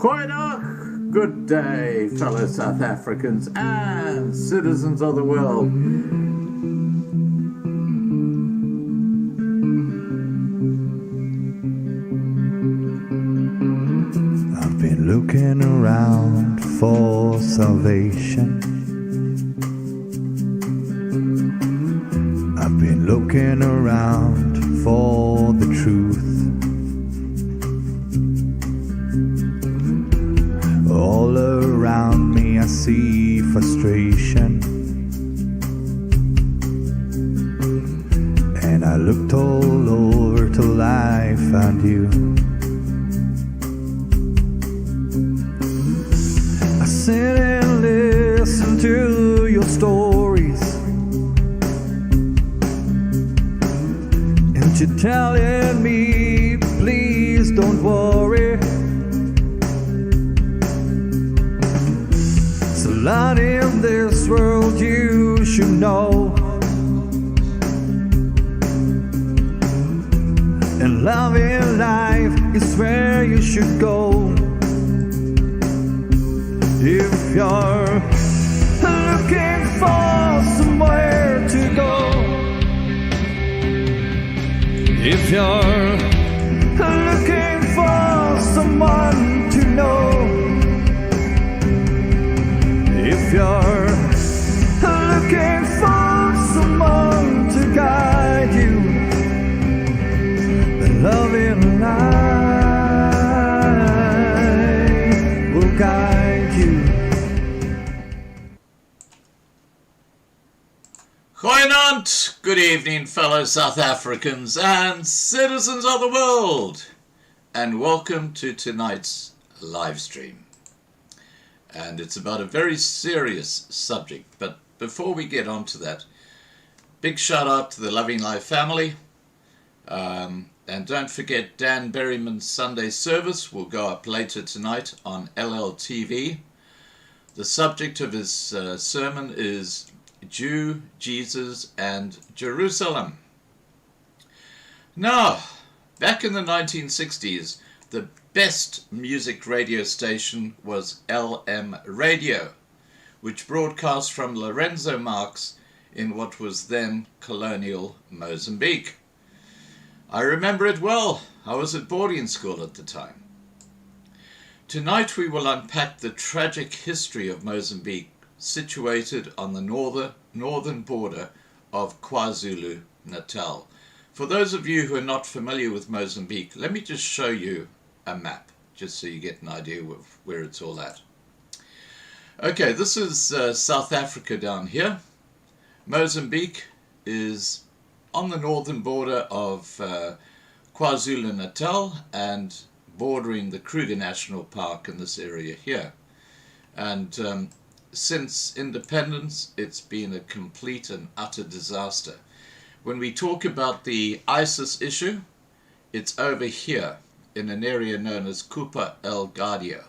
Goeiedag, good day, fellow South Africans and citizens of the world. I've been looking around for salvation. I've been looking around for the truth. All around me I see frustration, and I looked all over till I found you. I sit and listen to your stories, and you're telling me, please don't worry. There's a lot in this world you should know, and love in life is where you should go. If you're looking for somewhere to go, if you're looking for someone to know, if you're looking for someone to guide you, then love in life will guide you. Goeienaand, good evening, fellow South Africans and citizens of the world, and welcome to tonight's live stream. And it's about a very serious subject, but before we get on to that, big shout out to the Loving Life family, and don't forget Dan Berryman's Sunday service will go up later tonight on LLTV. The subject of his sermon is Jew, Jesus and Jerusalem. Now, back in the 1960s, the best music radio station was LM Radio, which broadcast from Lorenzo Marques in what was then colonial Mozambique. I remember it well. I was at boarding school at the time. Tonight we will unpack the tragic history of Mozambique, situated on the northern border of KwaZulu-Natal. For those of you who are not familiar with Mozambique, let me just show you a map, just so you get an idea of where it's all at. Okay, this is South Africa down here. Mozambique is on the northern border of KwaZulu-Natal and bordering the Kruger National Park in this area here. And since independence, it's been a complete and utter disaster. When we talk about the ISIS issue, it's over here in an area known as Kupa El Gadio,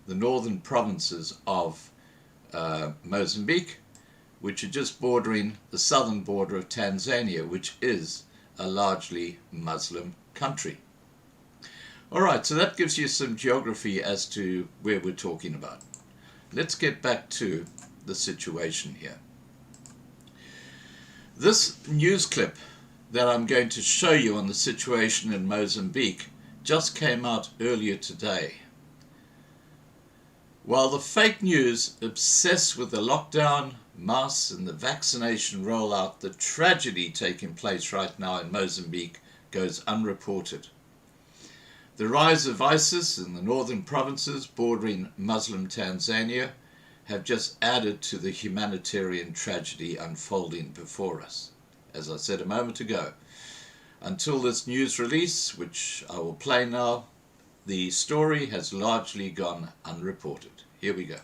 the northern provinces of Mozambique, which are just bordering the southern border of Tanzania, which is a largely Muslim country. Alright, so that gives you some geography as to where we're talking about. Let's get back to the situation here. This news clip that I'm going to show you on the situation in Mozambique just came out earlier today. While the fake news obsessed with the lockdown, masks and the vaccination rollout, the tragedy taking place right now in Mozambique goes unreported. The rise of ISIS in the northern provinces bordering Muslim Tanzania have just added to the humanitarian tragedy unfolding before us. As I said a moment ago, until this news release, which I will play now, the story has largely gone unreported. Here we go.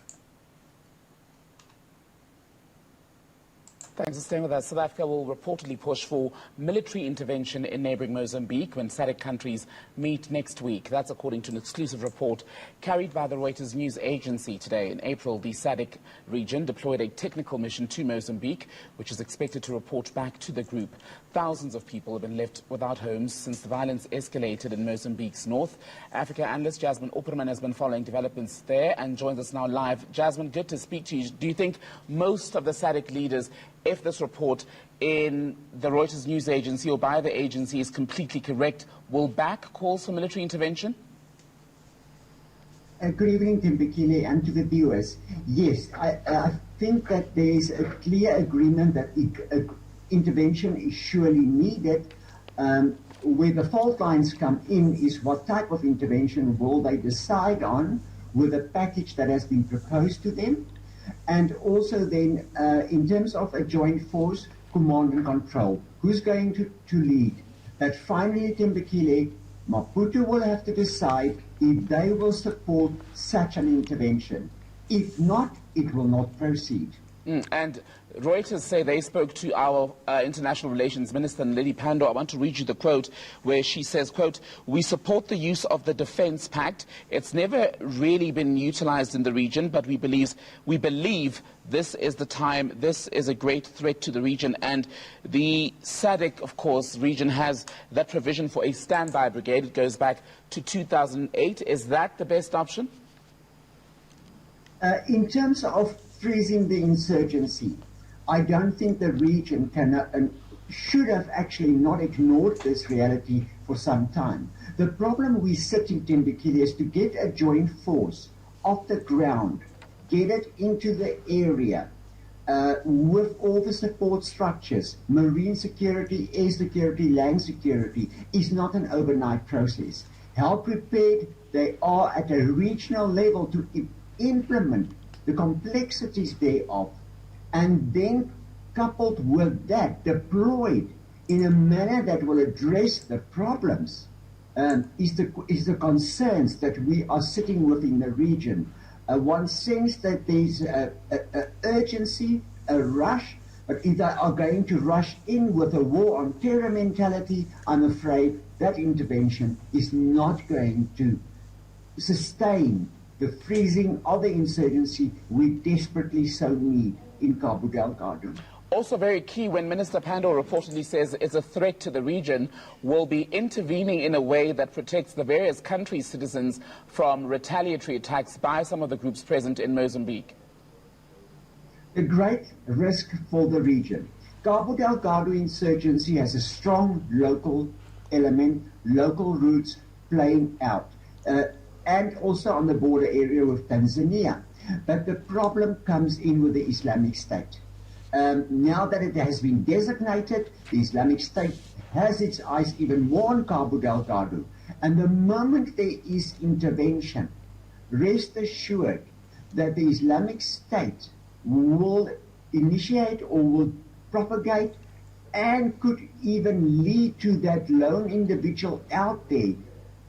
Thanks for staying with us. South Africa will reportedly push for military intervention in neighbouring Mozambique when SADC countries meet next week. That's according to an exclusive report carried by the Reuters news agency today. In April, the SADC region deployed a technical mission to Mozambique, which is expected to report back to the group. Thousands of people have been left without homes since the violence escalated in Mozambique's north. Africa analyst Jasmine Opperman has been following developments there and joins us now live. Jasmine, good to speak to you. Do you think most of the SADC leaders, if this report in the Reuters news agency or by the agency is completely correct, will back calls for military intervention? Good evening, Timbukile, and to the viewers. Yes, I think that there is a clear agreement that intervention is surely needed. Where the fault lines come in is what type of intervention will they decide on with a package that has been proposed to them. And also then, in terms of a joint force, command and control, who's going to lead? That finally, Timbukile, Maputo will have to decide if they will support such an intervention. If not, it will not proceed. And Reuters say they spoke to our international relations minister, Lady Pandor. I want to read you the quote where she says, quote, "We support the use of the Defence Pact. It's never really been utilized in the region, but we believe this is the time. This is a great threat to the region." And the SADC, of course, region has that provision for a standby brigade. It goes back to 2008. Is that the best option? In terms of freezing the insurgency, I don't think the region can should have actually not ignored this reality for some time. The problem we sit in Timbukile is to get a joint force off the ground, get it into the area with all the support structures. Marine security, air security, land security is not an overnight process. How prepared they are at a regional level to implement the complexities thereof, and then coupled with that, deployed in a manner that will address the problems, is the concerns that we are sitting with in the region. One sense that there's a urgency, a rush, but if they are going to rush in with a war on terror mentality, I'm afraid that intervention is not going to sustain the freezing of the insurgency we desperately so need in Cabo Delgado. Also very key, when Minister Pandor reportedly says it's a threat to the region, will be intervening in a way that protects the various countries' citizens from retaliatory attacks by some of the groups present in Mozambique. A great risk for the region. Cabo Delgado insurgency has a strong local element, local roots playing out. And also on the border area with Tanzania. But the problem comes in with the Islamic State. Now that it has been designated, the Islamic State has its eyes even more on Cabo Delgado. And the moment there is intervention, rest assured that the Islamic State will initiate or will propagate and could even lead to that lone individual out there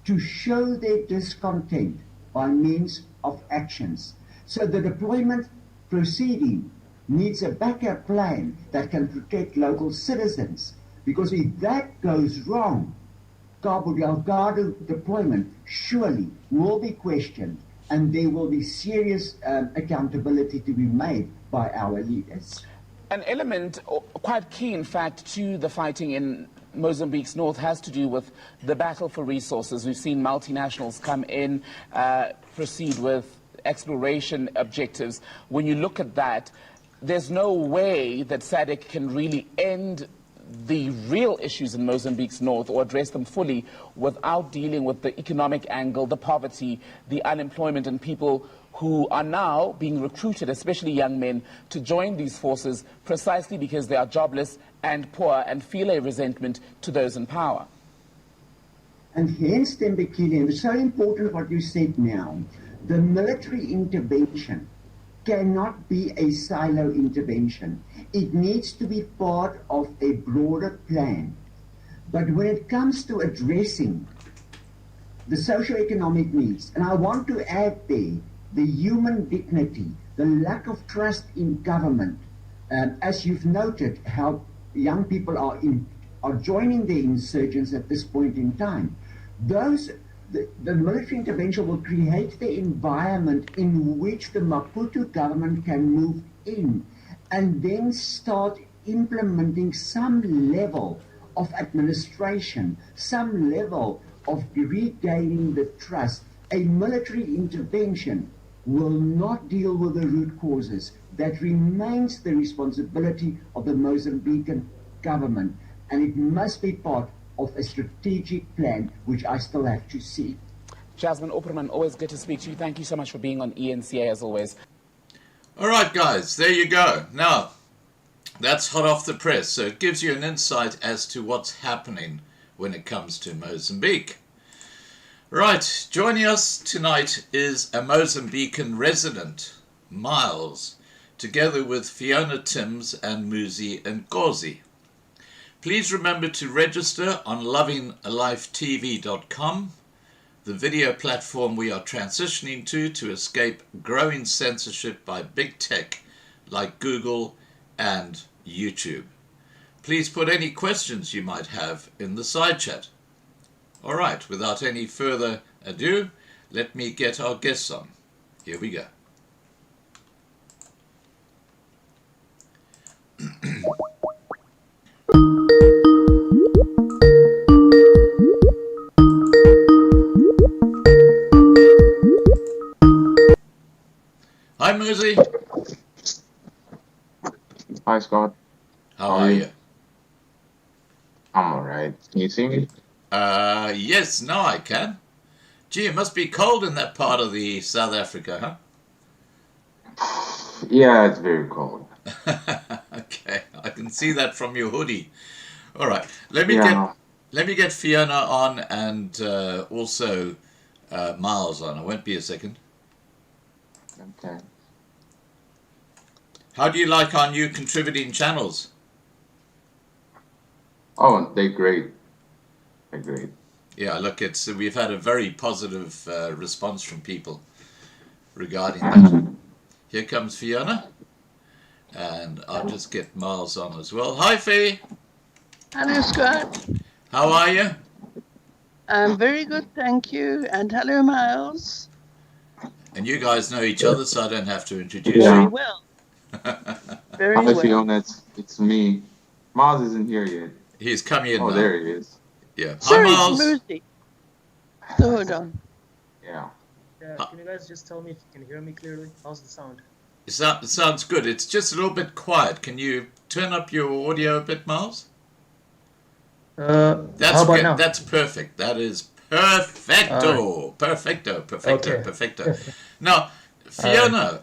to show their discontent by means of actions. So the deployment proceeding needs a backup plan that can protect local citizens, because if that goes wrong, Cabo Delgado deployment surely will be questioned, and there will be serious accountability to be made by our leaders. An element, quite key in fact, to the fighting in Mozambique's north has to do with the battle for resources. We've seen multinationals come in, proceed with exploration objectives. When you look at that, there's no way that SADC can really end the real issues in Mozambique's north or address them fully without dealing with the economic angle, the poverty, the unemployment, and people who are now being recruited, especially young men, to join these forces precisely because they are jobless and poor and feel a resentment to those in power. And hence, Timbukile, and it's so important what you said now, the military intervention cannot be a silo intervention. It needs to be part of a broader plan. But when it comes to addressing the socio-economic needs, and I want to add there, the human dignity, the lack of trust in government, As you've noted, how young people are joining the insurgents at this point in time. The military intervention will create the environment in which the Maputo government can move in and then start implementing some level of administration, some level of regaining the trust. A military intervention will not deal with the root causes. That remains the responsibility of the Mozambican government, and it must be part of a strategic plan, which I still have to see. Jasmine Opperman, always good to speak to you. Thank you so much for being on ENCA as always. All right, guys, there you go. Now, that's hot off the press, so it gives you an insight as to what's happening when it comes to Mozambique. Right, joining us tonight is a Mozambican resident, Miles, together with Fiona Timms and Muzi Nkosi. Please remember to register on lovinglifetv.com, the video platform we are transitioning to escape growing censorship by big tech like Google and YouTube. Please put any questions you might have in the side chat. All right, without any further ado, let me get our guests on. Here we go. Hi, Muzi. Hi, Scott. How are you? I'm alright. Can you see me? Yes, now I can. Gee, it must be cold in that part of the South Africa, huh? Yeah, it's very cold. Okay, I can see that from your hoodie. All right, let Yeah. me get Fiona on and also Miles on. It won't be a second. Okay. How do you like our new contributing channels? Oh, they're great. They're great. Yeah, look, we've had a very positive response from people regarding that. Here comes Fiona, and I'll just get Miles on as well. Hi, Fee. Hello, Scott. How are you? I'm very good, thank you. And hello, Miles. And you guys know each other, so I don't have to introduce Yeah. Very you. well. Very Hi, well. Fiona. It's me. Miles isn't here yet. He's coming in Oh, now. there he is. Yeah. Sorry, Hi, it's Miles. Muzi. So hold on. Yeah. Can you guys just tell me if you can hear me clearly? How's the sound? It sounds good. It's just a little bit quiet. Can you turn up your audio a bit, Miles? How about Okay. now? That's perfect. That is perfecto. Perfecto. Perfecto. Okay. Perfecto. Now, Fiona,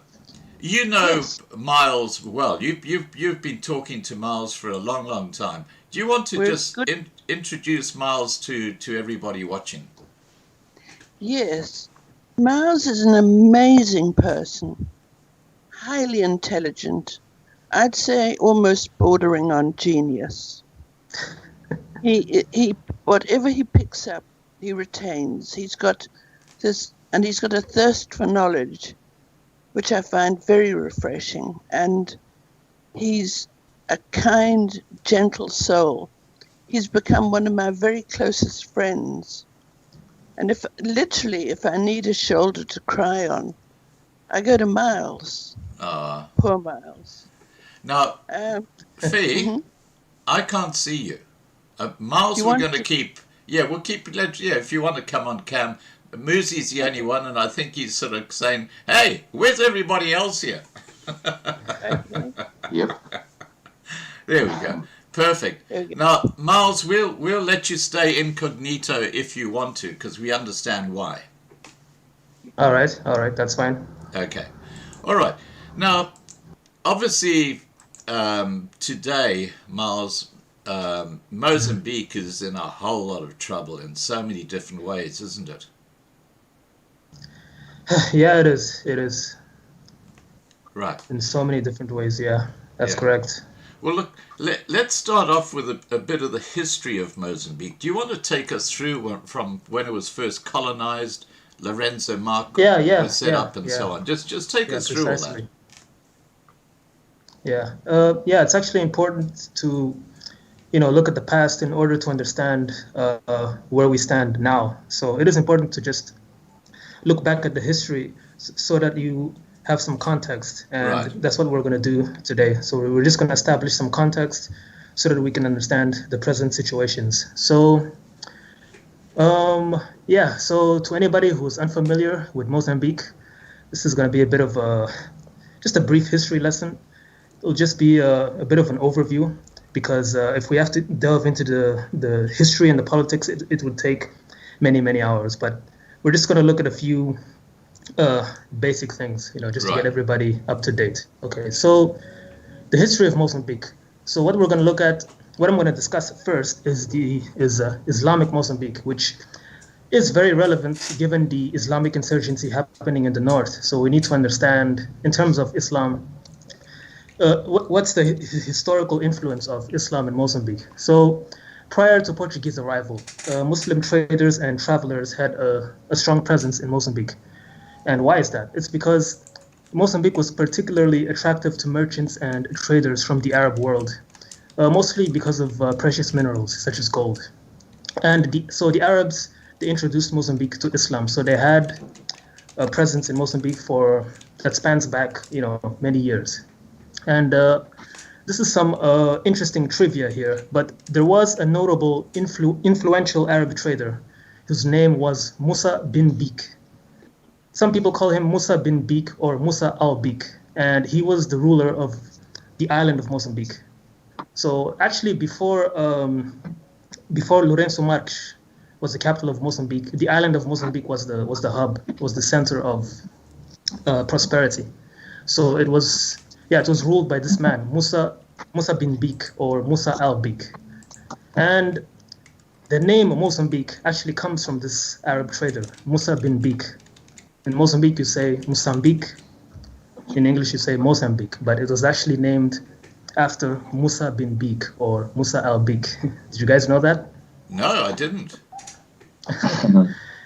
you know Miles well. You've been talking to Miles for a long time. Do you want to We're just good. introduce Miles to everybody watching? Yes. Miles is an amazing person. Highly intelligent. I'd say almost bordering on genius. He whatever he picks up, he retains. He's got this, and he's got a thirst for knowledge, which I find very refreshing. And he's a kind, gentle soul. He's become one of my very closest friends. And if I need a shoulder to cry on, I go to Miles. Poor Miles. Now, Fee, Mhm. I can't see you. Miles, You we're want going to to- keep. Yeah, we'll keep. Yeah, if you want to come on cam, Moosey's the only one, and I think he's sort of saying, "Hey, where's everybody else here?" Okay. Yep. There we go. Perfect. There we go. Now, Miles, we'll let you stay incognito if you want to, because we understand why. All right, that's fine. Okay. All right. Now, obviously, today, Miles, Mozambique is in a whole lot of trouble in so many different ways, isn't it? Yeah, it is. It is Right. in so many different ways. Yeah, that's Yeah. correct. Well, look, let's start off with a bit of the history of Mozambique. Do you want to take us through from when it was first colonized, Lorenzo Mark Yeah, was set yeah, up, and yeah. so on? Just take Yeah, us through all that. precisely. Yeah. Yeah, it's actually important to, look at the past in order to understand where we stand now. So it is important to just look back at the history so that you have some context. And Right. that's what we're going to do today. So we're just going to establish some context so that we can understand the present situations. So, yeah, so to anybody who's unfamiliar with Mozambique, this is going to be a bit of just a brief history lesson. It'll just be a bit of an overview because if we have to delve into the history and the politics, it would take many, many hours. But we're just going to look at a few basic things, just to get Right. everybody up to date. Okay, so the history of Mozambique. So what we're going to look at, what I'm going to discuss first is Islamic Mozambique, which is very relevant given the Islamic insurgency happening in the north. So we need to understand, in terms of Islam, what's the historical influence of Islam in Mozambique. So prior to Portuguese arrival, Muslim traders and travelers had a strong presence in Mozambique. And why is that? It's because Mozambique was particularly attractive to merchants and traders from the Arab world, mostly because of precious minerals such as gold. And so the Arabs, they introduced Mozambique to Islam. So they had a presence in Mozambique that spans back, many years. And this is some interesting trivia here, but there was a notable influential Arab trader whose name was Musa bin Bik. Some people call him Musa bin Bik or Musa al-Bik, and he was the ruler of the island of Mozambique. So actually, before Lourenço Marques was the capital of Mozambique, the island of Mozambique was the hub, was the center of prosperity. So it was ruled by this man, Musa bin Bik or Musa al-Bik. And the name Mozambique actually comes from this Arab trader, Musa bin Bik. In Mozambique, you say Mozambique. In English, you say Mozambique, but it was actually named after Musa bin Bik or Musa al-Bik. Did you guys know that? No, I didn't.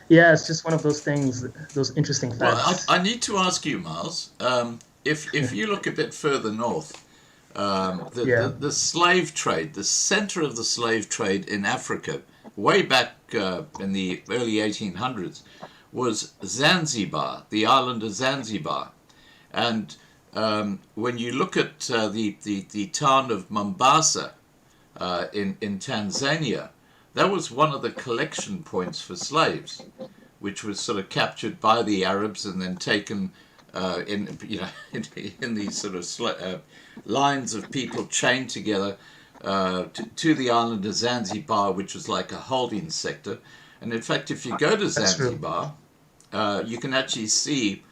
Yeah, it's just one of those things, those interesting facts. Well, I need to ask you, Miles, if you look a bit further north, the slave trade, the center of the slave trade in Africa, way back in the early 1800s, was Zanzibar, the island of Zanzibar. And when you look at the town of Mombasa in Tanzania, that was one of the collection points for slaves, which was sort of captured by the Arabs and then taken in these sort of lines of people chained together to the island of Zanzibar, which was like a holding sector. And in fact, if you go to Zanzibar, you can actually see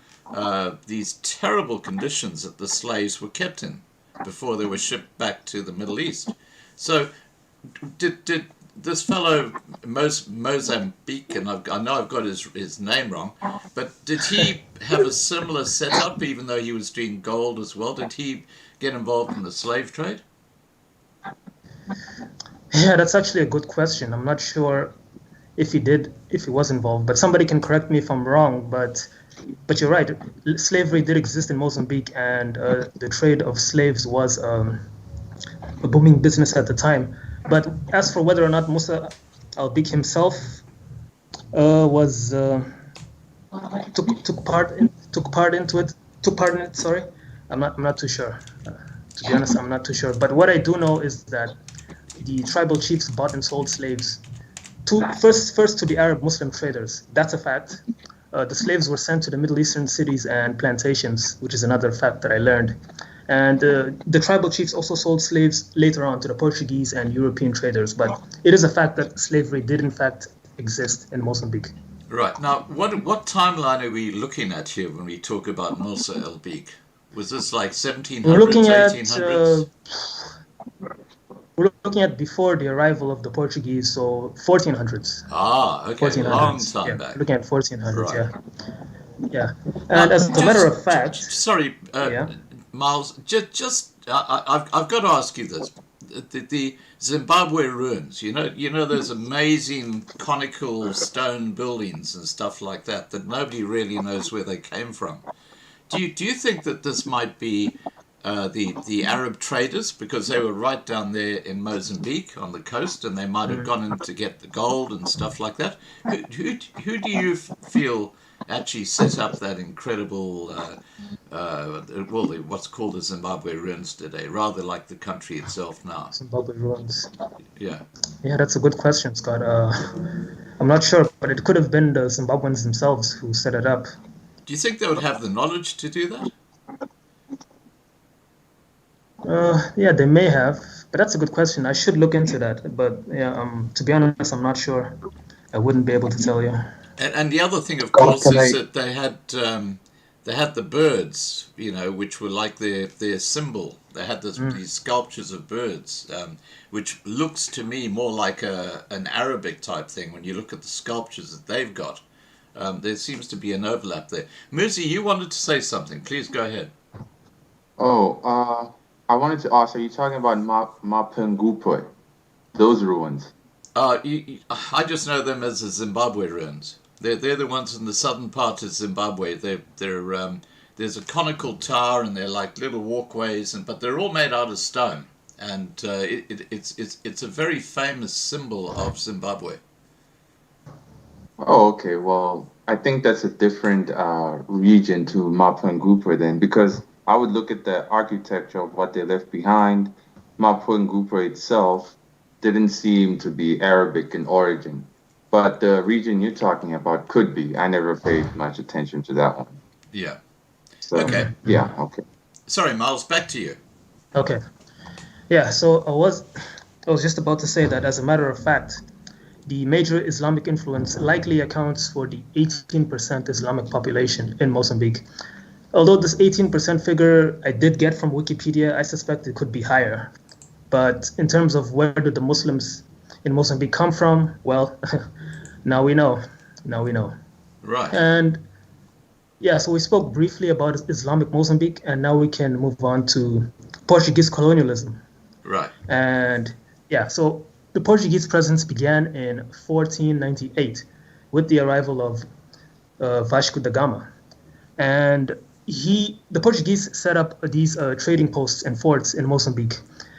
these terrible conditions that the slaves were kept in before they were shipped back to the Middle East. So did this fellow Mozambique, and I know I've got his name wrong, but did he have a similar setup, even though he was doing gold as well? Did he get involved in the slave trade? Yeah, that's actually a good question. I'm not sure if he was involved, but somebody can correct me if I'm wrong. But you're right. Slavery did exist in Mozambique, and the trade of slaves was a booming business at the time. But as for whether or not Musa al-Bik himself took part in it, sorry, I'm not too sure. To be honest, I'm not too sure. But what I do know is that the tribal chiefs bought and sold slaves first to the Arab Muslim traders. That's a fact. The slaves were sent to the Middle Eastern cities and plantations, which is another fact that I learned. And the tribal chiefs also sold slaves later on to the Portuguese and European traders. But it is a fact that slavery did in fact exist in Mozambique. Right. Now, what timeline are we looking at here when we talk about Musa al-Bik? Was this like 1700s, We're looking 1800s? We're looking at before the arrival of the Portuguese, so 1400s. Ah, okay, 1400s. long time back. Looking at 1400s, Right. yeah. And as a matter of fact, sorry, Miles, I've got to ask you this: the Zimbabwe ruins. You know those amazing conical stone buildings and stuff like that nobody really knows where they came from. Do you think that this might be the Arab traders, because they were right down there in Mozambique on the coast, and they might have gone in to get the gold and stuff like that. Who do you feel actually set up that incredible, what's called the Zimbabwe ruins today, rather like the country itself now? Zimbabwe ruins. Yeah. Yeah, that's a good question, Scott. I'm not sure, but it could have been the Zimbabweans themselves who set it up. Do you think they would have the knowledge to do that? Yeah, they may have, but that's a good question. I should look into that. But yeah, to be honest, I'm not sure. I wouldn't be able to tell you. And the other thing, of course, is that they had the birds, which were like their symbol. They had these sculptures of birds, which looks to me more like an Arabic type thing. When you look at the sculptures that they've got, there seems to be an overlap there. Muzi, you wanted to say something. Please go ahead. Oh, I wanted to ask, are you talking about Mapungubwe, those ruins? I just know them as the Zimbabwe ruins. They're the ones in the southern part of Zimbabwe. There's a conical tower, and they're like little walkways, but they're all made out of stone. And it's a very famous symbol of Zimbabwe. Oh, okay. Well, I think that's a different region to Mapungubwe then, because I would look at the architecture of what they left behind. Mapungubwe itself didn't seem to be Arabic in origin, but the region you're talking about could be. I never paid much attention to that one. Yeah. So, okay. Yeah, okay. Sorry, Miles, back to you. Okay. Yeah, so I was just about to say that, as a matter of fact, the major Islamic influence likely accounts for the 18% Islamic population in Mozambique. Although this 18% figure I did get from Wikipedia, I suspect it could be higher. But in terms of where did the Muslims in Mozambique come from, well, now we know. Right. And yeah, so we spoke briefly about Islamic Mozambique, and now we can move on to Portuguese colonialism. Right. And yeah, so the Portuguese presence began in 1498 with the arrival of Vasco da Gama. And the Portuguese set up these trading posts and forts in Mozambique.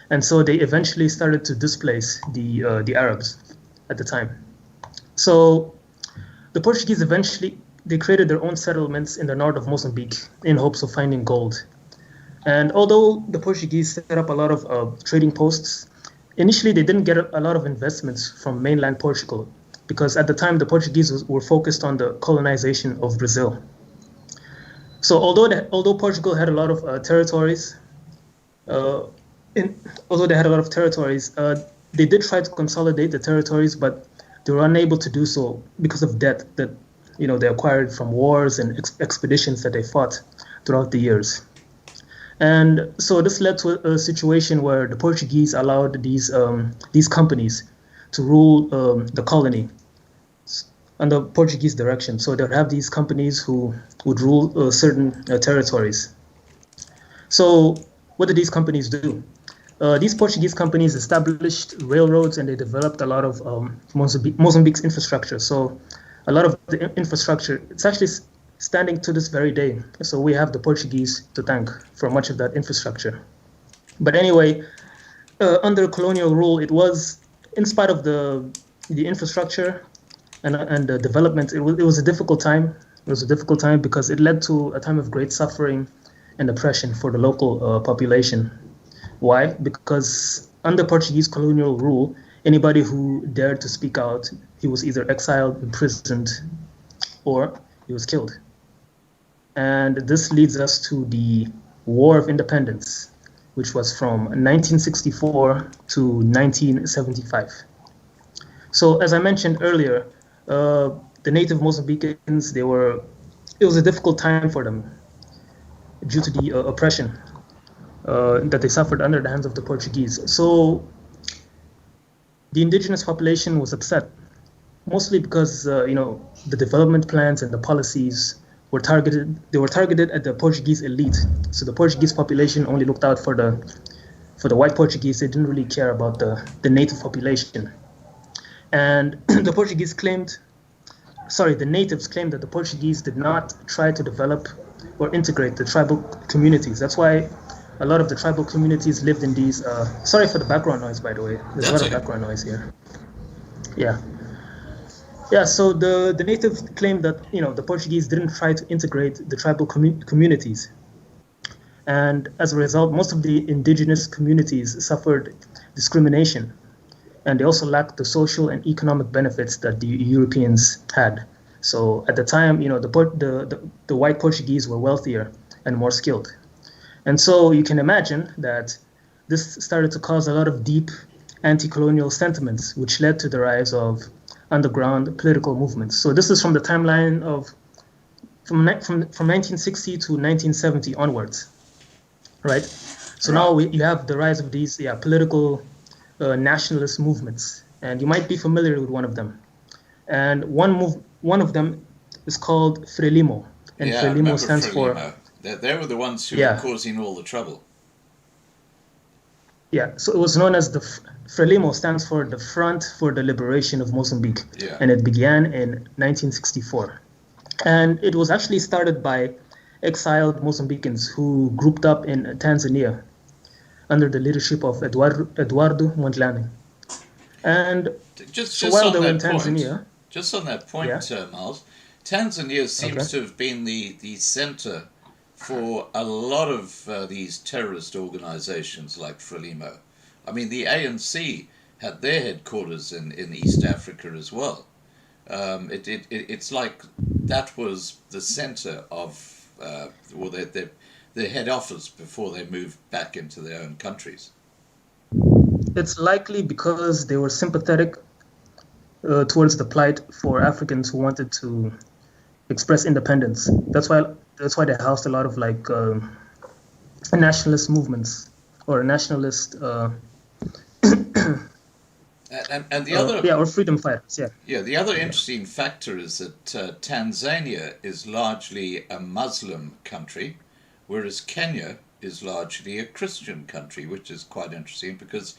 And so they eventually started to displace the Arabs at the time. So the Portuguese they created their own settlements in the north of Mozambique in hopes of finding gold. And although the Portuguese set up a lot of trading posts, initially they didn't get a lot of investments from mainland Portugal, because at the time the Portuguese were focused on the colonization of Brazil. So although Portugal had a lot of territories, they did try to consolidate the territories, but they were unable to do so because of debt that they acquired from wars and expeditions that they fought throughout the years. And so this led to a situation where the Portuguese allowed these companies to rule the colony under Portuguese direction. So they would have these companies who would rule certain territories. So what did these companies do? These Portuguese companies established railroads, and they developed a lot of Mozambique's infrastructure. So a lot of the infrastructure, it's actually standing to this very day. So we have the Portuguese to thank for much of that infrastructure. But anyway, under colonial rule, it was, in spite of the infrastructure and the development, it was a difficult time. It was a difficult time because it led to a time of great suffering and oppression for the local population. Why? Because under Portuguese colonial rule, anybody who dared to speak out, he was either exiled, imprisoned, or he was killed. And this leads us to the War of Independence, which was from 1964 to 1975. So as I mentioned earlier, the native Mozambicans, it was a difficult time for them due to the oppression that they suffered under the hands of the Portuguese. So the indigenous population was upset, mostly because the development plans and the policies were targeted. They were targeted at the Portuguese elite. So the Portuguese population only looked out for the white Portuguese. They didn't really care about the native population. And the natives claimed that the Portuguese did not try to develop or integrate the tribal communities. That's why a lot of the tribal communities lived in these. Sorry for the background noise, by the way. There's a lot of background noise here. Yeah. Yeah, so the natives claimed that the Portuguese didn't try to integrate the tribal communities. And as a result, most of the indigenous communities suffered discrimination. And they also lacked the social and economic benefits that the Europeans had. So at the time, the white Portuguese were wealthier and more skilled. And so you can imagine that this started to cause a lot of deep anti-colonial sentiments, which led to the rise of underground political movements. So this is from the timeline of from 1960 to 1970 onwards, right? So now you have the rise of these political nationalist movements, and you might be familiar with one of them. And one of them is called Frelimo, and Frelimo stands for. They were the ones who were causing all the trouble. Yeah, so it was known as the Frelimo stands for the Front for the Liberation of Mozambique, and it began in 1964. And it was actually started by exiled Mozambicans who grouped up in Tanzania under the leadership of Eduardo Mondlane. And just while they were in Tanzania... Just on that point, Miles, Tanzania seems to have been the center for a lot of these terrorist organizations like Frelimo. I mean, the ANC had their headquarters in East Africa as well. It's like that was the center of their head office before they moved back into their own countries. It's likely because they were sympathetic towards the plight for Africans who wanted to express independence. That's why they housed a lot of nationalist movements or nationalist and the other or freedom fighters. The other interesting factor is that Tanzania is largely a Muslim country, whereas Kenya is largely a Christian country, which is quite interesting because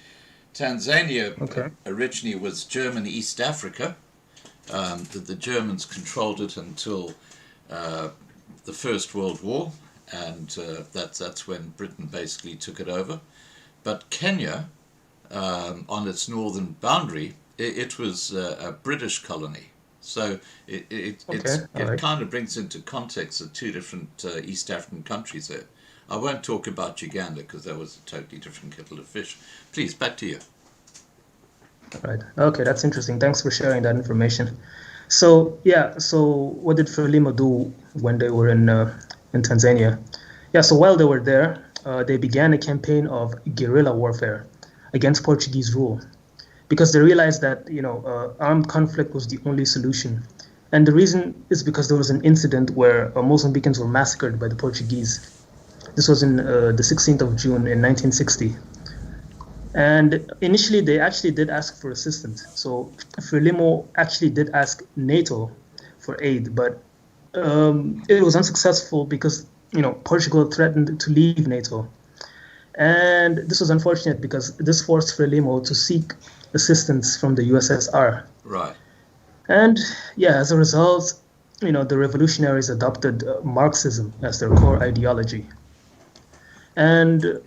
Tanzania originally was German East Africa. The Germans controlled it until the First World War, and that's when Britain basically took it over. But Kenya, on its northern boundary, it was a British colony. So it kind of brings into context the two different East African countries there. I won't talk about Uganda because that was a totally different kettle of fish. Please, back to you. Right. Okay, that's interesting. Thanks for sharing that information. So what did Frelimo do when they were in Tanzania? So while they were there, they began a campaign of guerrilla warfare against Portuguese rule, because they realized that armed conflict was the only solution. And the reason is because there was an incident where Mozambicans were massacred by the Portuguese. This was in the 16th of June in 1960. And initially, they actually did ask for assistance. So Frelimo actually did ask NATO for aid, but it was unsuccessful because Portugal threatened to leave NATO. And this was unfortunate because this forced Frelimo to seek assistance from the USSR. Right. And as a result, the revolutionaries adopted Marxism as their core ideology. And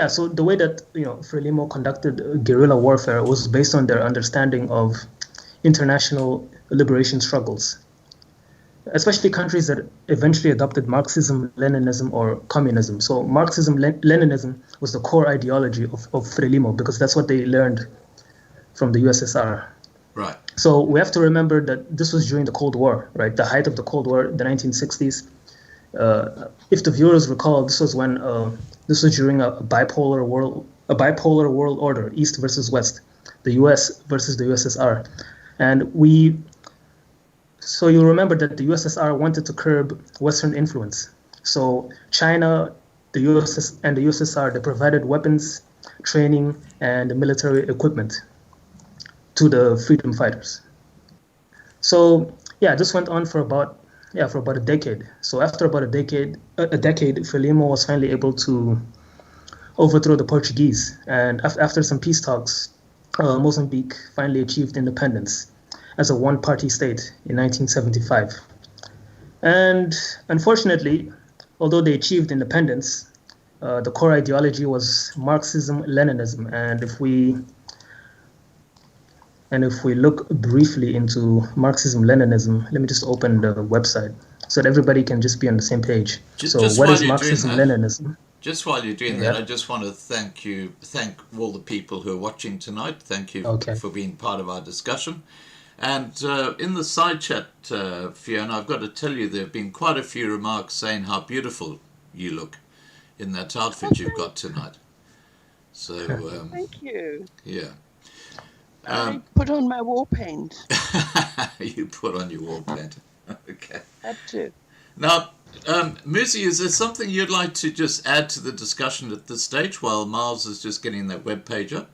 so the way that Frelimo conducted guerrilla warfare was based on their understanding of international liberation struggles, especially countries that eventually adopted Marxism, Leninism, or communism. So Marxism, Leninism was the core ideology of Frelimo because that's what they learned from the USSR. Right. So we have to remember that this was during the Cold War, right? The height of the Cold War, the 1960s. If the viewers recall, this was when this was during a bipolar world order, East versus West, the US versus the USSR. And so you remember that the USSR wanted to curb Western influence. So China, the USSR, they provided weapons, training, and military equipment to the freedom fighters. So this went on for about a decade. So after about a decade, Frelimo was finally able to overthrow the Portuguese. And after some peace talks, Mozambique finally achieved independence as a one-party state in 1975. And unfortunately, although they achieved independence, the core ideology was Marxism-Leninism, and if we look briefly into Marxism-Leninism, let me just open the website so that everybody can just be on the same page. So what is Marxism-Leninism? Just while you're doing that, I just want to thank all the people who are watching tonight. Thank you for being part of our discussion. And in the side chat, Fiona, I've got to tell you there have been quite a few remarks saying how beautiful you look in that outfit you've got tonight. So thank you. Yeah. I put on my war paint. You put on your war paint. Okay. Had to. Now, Muzi, is there something you'd like to just add to the discussion at this stage while Miles is just getting that web page up?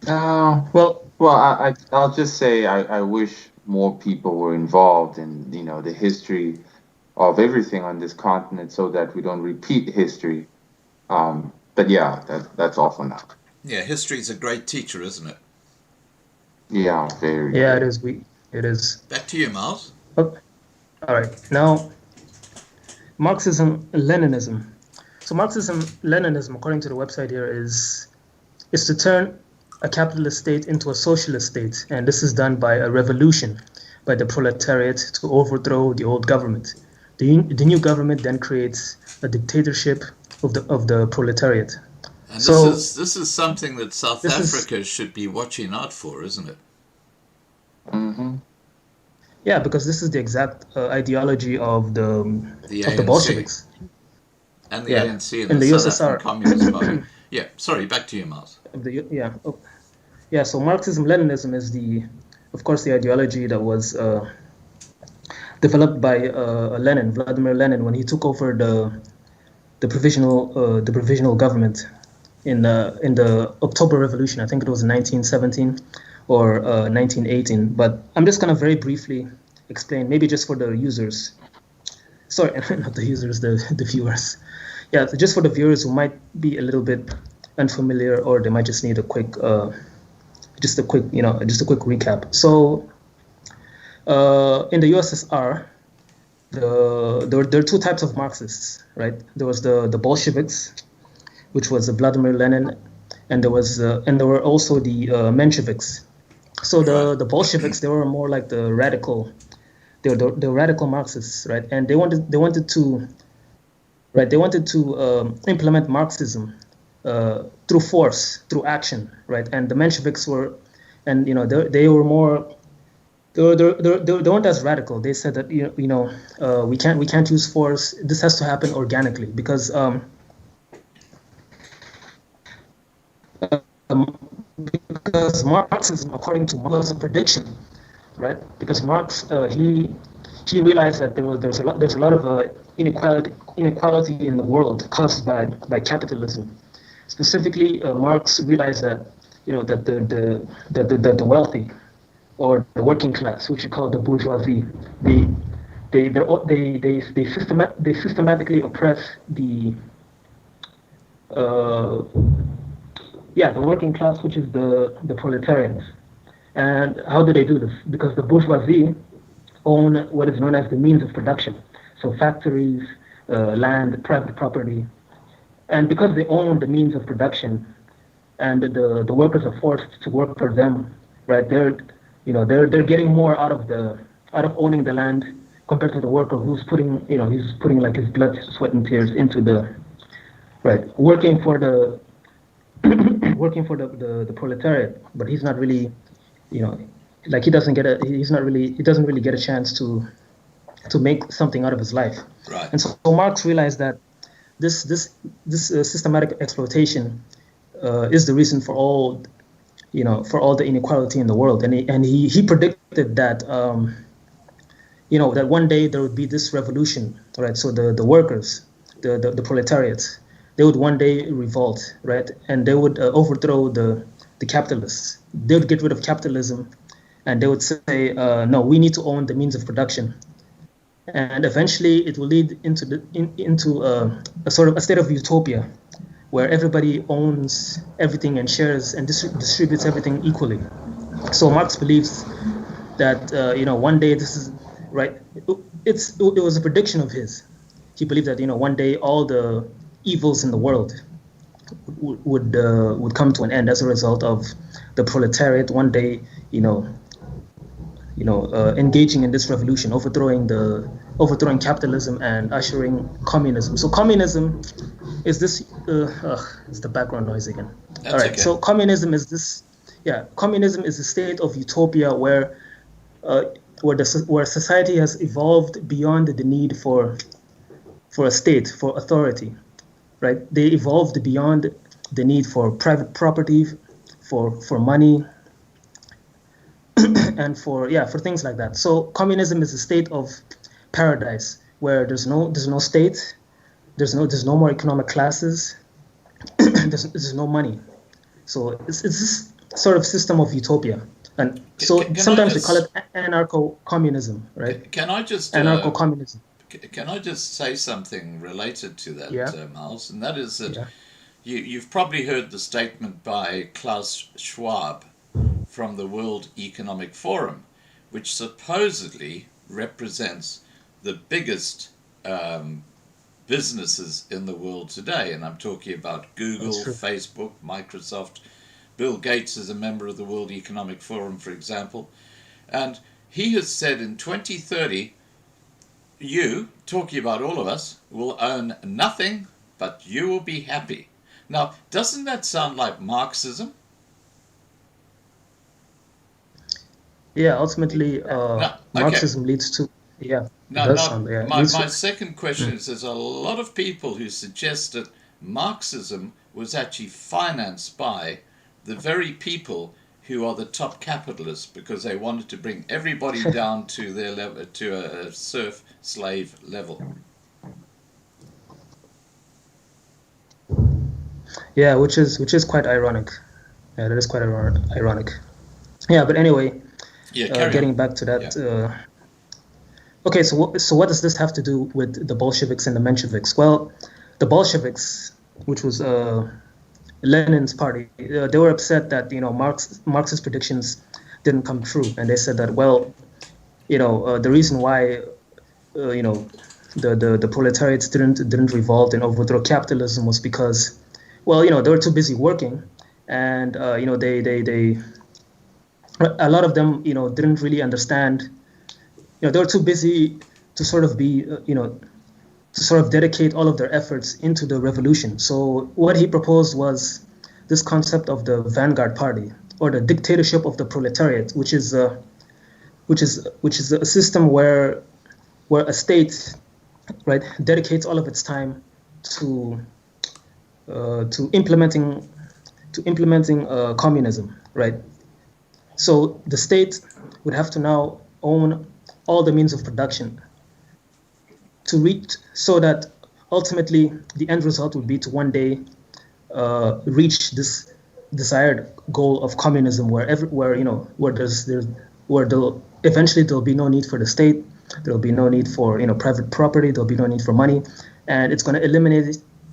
I'll just say I wish more people were involved in, the history of everything on this continent so that we don't repeat history. But yeah, that's all for now. Yeah, history's a great teacher, isn't it? Yeah, very. Yeah, it is. It is. Back to you, Miles. Oh, all right. Now, Marxism-Leninism. So Marxism-Leninism, according to the website here, is to turn a capitalist state into a socialist state, and this is done by a revolution by the proletariat to overthrow the old government. The new government then creates a dictatorship of the proletariat. And this is something that South Africa should be watching out for, isn't it? Mm-hmm. Yeah, because this is the exact ideology of the Bolsheviks and the ANC and the South USSR African Communist Party. Yeah, sorry, back to you, Miles. So Marxism-Leninism is of course, the ideology that was developed by Vladimir Lenin, when he took over the provisional government in the October Revolution. I think it was 1917 or 1918. But I'm just gonna very briefly explain, maybe just for the users. Sorry, not the users, the viewers. Yeah, just for the viewers who might be a little bit unfamiliar, or they might just need a quick recap. So in the USSR, there are two types of Marxists, right? There was the Bolsheviks, which was Vladimir Lenin, and there were also the Mensheviks. So the Bolsheviks, they were more like the radical, the radical Marxists, right? And they wanted to implement Marxism through force, through action, right? And the Mensheviks were, and they were more. They weren't as radical. They said that we can't use force. This has to happen organically because Marxism, according to Marx, was a prediction, right? Because Marx he realized that there's a lot of inequality in the world caused by capitalism. Specifically, Marx realized that that the wealthy, or the working class, which you call the bourgeoisie, they systematically oppress the working class, which is the proletarians. And how do they do this? Because the bourgeoisie own what is known as the means of production, so factories, land, private property, and because they own the means of production, and the workers are forced to work for them, right? They're getting more out of owning the land compared to the worker who's putting like his blood, sweat, and tears into working for the proletariat, but he's not really, he doesn't really get a chance to make something out of his life. Right. And so Marx realized that this systematic exploitation is the reason for all the inequality in the world, and he predicted that that one day there would be this revolution, right? So the workers, the proletariats, they would one day revolt, right? And they would overthrow the capitalists. They would get rid of capitalism, and they would say, no, we need to own the means of production. And eventually it will lead into a sort of a state of utopia, where everybody owns everything and shares and distributes everything equally. So Marx believes that one day this is right. It was a prediction of his, he believed that one day all the evils in the world would come to an end as a result of the proletariat one day engaging in this revolution, overthrowing capitalism and ushering communism. So communism is this. It's the background noise again. That's all right. Okay. So communism is this. Yeah, communism is a state of utopia where society has evolved beyond the need for a state, for authority, right? They evolved beyond the need for private property, for money, and for things like that. So communism is a state of paradise where there's no state, there's no more economic classes, there's no money. So it's this sort of system of utopia. And so sometimes we call it anarcho-communism, right? Can I just anarcho-communism? Can I just say something related to that, Miles? And that is that you've probably heard the statement by Klaus Schwab from the World Economic Forum, which supposedly represents the biggest businesses in the world today. And I'm talking about Google, Facebook, Microsoft. Bill Gates is a member of the World Economic Forum, for example. And he has said in 2030, you, talking about all of us, will own nothing, but you will be happy. Now, doesn't that sound like Marxism? Yeah, ultimately, Marxism leads to, my second question is, there's a lot of people who suggest that Marxism was actually financed by the very people who are the top capitalists, because they wanted to bring everybody down to their level, to a serf slave level. Yeah, which is quite ironic. Yeah, that is quite ironic. Yeah, but anyway, getting back to that. Okay, so what does this have to do with the Bolsheviks and the Mensheviks? Well, the Bolsheviks, which was Lenin's party, they were upset that Marx's predictions didn't come true, and they said that the reason why the proletariats didn't revolt and overthrow capitalism was because they were too busy working, and they a lot of them didn't really understand. They were too busy to sort of be to sort of dedicate all of their efforts into the revolution. So what he proposed was this concept of the vanguard party, or the dictatorship of the proletariat, which is a system where a state, right, dedicates all of its time to implementing communism, right? So the state would have to now own all the means of production to reach, so that ultimately the end result would be to one day reach this desired goal of communism, where eventually there'll be no need for the state, there'll be no need for private property, there'll be no need for money, and it's going to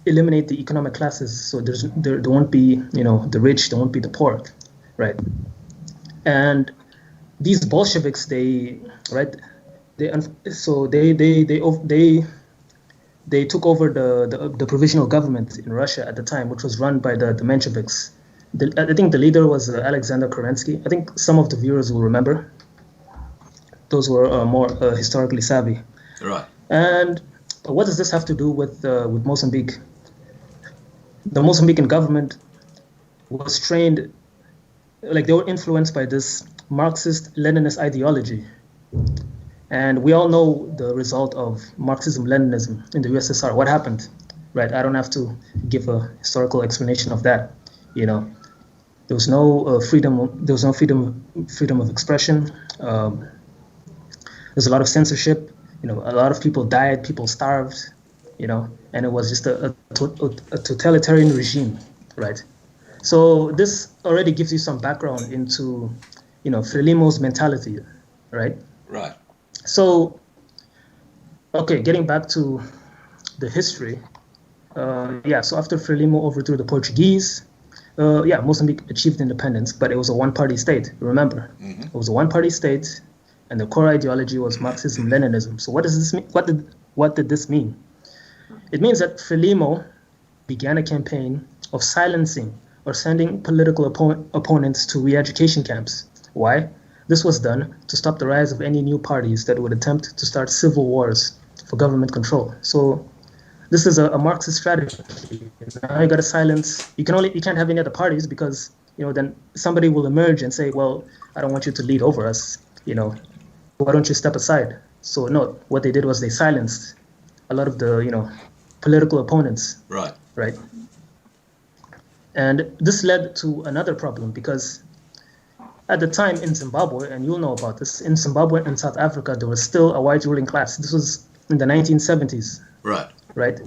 eliminate the economic classes. So there won't be the rich, there won't be the poor, right? And these Bolsheviks, they took over the provisional government in Russia at the time, which was run by the Mensheviks. I think the leader was Alexander Kerensky. I think some of the viewers will remember. Those who are more historically savvy. Right. And what does this have to do with Mozambique? The Mozambican government was trained, they were influenced by this Marxist-Leninist ideology. And we all know the result of Marxism-Leninism in the USSR. What happened, right? I don't have to give a historical explanation of that. There was no freedom. There was no freedom of expression. There's a lot of censorship. A lot of people died. People starved. And it was just a totalitarian regime, right? So this already gives you some background into, Frelimo's mentality, right? Right. So, okay, getting back to the history. So after Frelimo overthrew the Portuguese, Mozambique achieved independence, but it was a one-party state. Remember, It was a one-party state, and the core ideology was Marxism-Leninism. So what does this mean? What did this mean? It means that Frelimo began a campaign of silencing or sending political opponents to re-education camps. Why? This was done to stop the rise of any new parties that would attempt to start civil wars for government control. So this is a Marxist strategy. Now you got to silence. You can't have any other parties because then somebody will emerge and say, well, I don't want you to lead over us. Why don't you step aside? So no, what they did was they silenced a lot of the political opponents. Right. And this led to another problem because at the time in Zimbabwe, and you'll know about this, in Zimbabwe and South Africa, there was still a white ruling class. This was in the 1970s. Right.